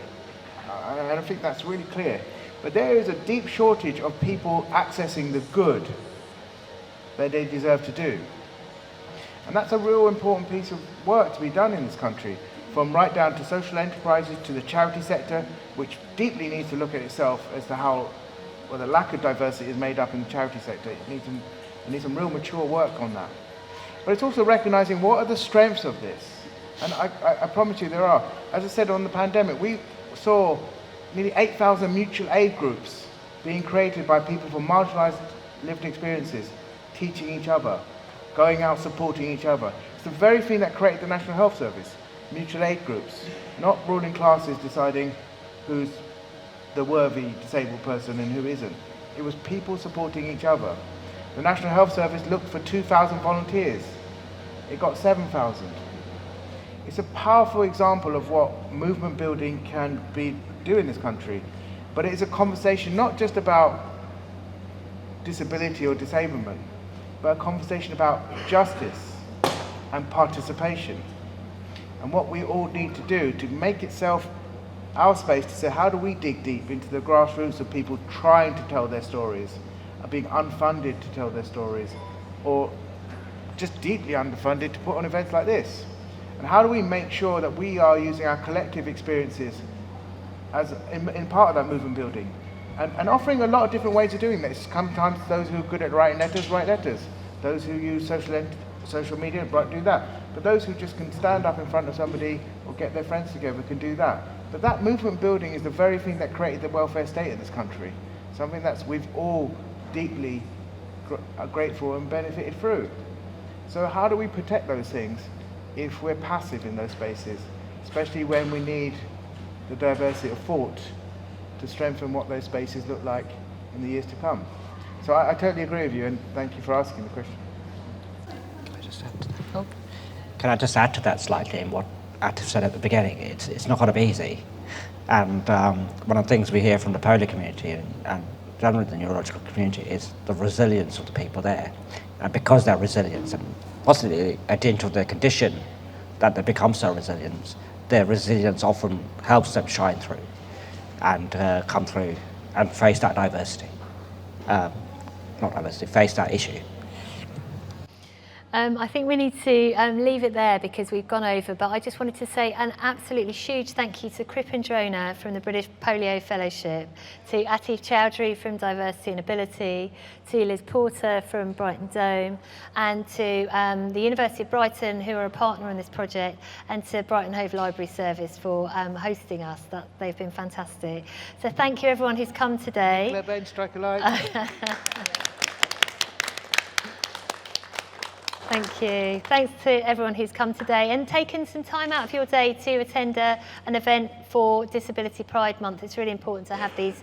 And I think that's really clear. But there is a deep shortage of people accessing the good that they deserve to do. And that's a real important piece of work to be done in this country, from right down to social enterprises to the charity sector, which deeply needs to look at itself as to how, well, the lack of diversity is made up in the charity sector. It needs some real mature work on that. But it's also recognising what are the strengths of this. And I promise you there are. As I said on the pandemic, we saw nearly 8,000 mutual aid groups being created by people from marginalised lived experiences, teaching each other, going out supporting each other. It's the very thing that created the National Health Service, mutual aid groups, not ruling classes deciding who's the worthy disabled person and who isn't. It was people supporting each other. The National Health Service looked for 2,000 volunteers. It got 7,000. It's a powerful example of what movement building can do in this country. But it is a conversation not just about disability or disablement, but a conversation about justice and participation. And what we all need to do to make itself our space to say, how do we dig deep into the grassroots of people trying to tell their stories, are being unfunded to tell their stories, or just deeply underfunded to put on events like this? And how do we make sure that we are using our collective experiences as in part of that movement building? And offering a lot of different ways of doing this. Sometimes those who are good at writing letters, write letters. Those who use social media, do that. But those who just can stand up in front of somebody or get their friends together can do that. But that movement building is the very thing that created the welfare state in this country. Something that we've all deeply grateful and benefited through. So how do we protect those things if we're passive in those spaces, especially when we need the diversity of thought to strengthen what those spaces look like in the years to come? So I totally agree with you, and thank you for asking the question.
Can I just add to that slightly in what Atif said at the beginning? It's not going to be easy. And one of the things we hear from the polio community and generally the neurological community is the resilience of the people there. And because they're resilient, and possibly at the end of their condition, that they become so resilient, their resilience often helps them shine through and come through and face that diversity. Not diversity, face that issue.
I think we need to leave it there because we've gone over, but I just wanted to say an absolutely huge thank you to Kripen Dhrona from the British Polio Fellowship, to Atif Choudhury from Diversity and Ability, to Liz Porter from Brighton Dome, and to the University of Brighton, who are a partner on this project, and to Brighton Hove Library Service for hosting us. They've been fantastic. So thank you everyone who's come today.
Nicola, Benge, strike a light.
Thank you. Thanks to everyone who's come today and taken some time out of your day to attend an event for Disability Pride Month. It's really important to have these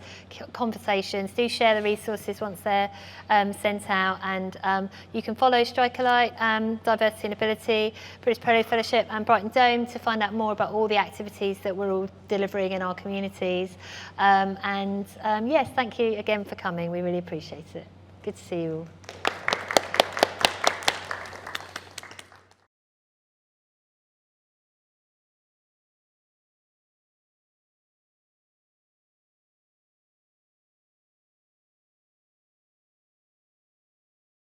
conversations. Do share the resources once they're sent out, and you can follow Strike a Light, Diversity and Ability, British Polio Fellowship and Brighton Dome to find out more about all the activities that we're all delivering in our communities. Yes, thank you again for coming. We really appreciate it. Good to see you all.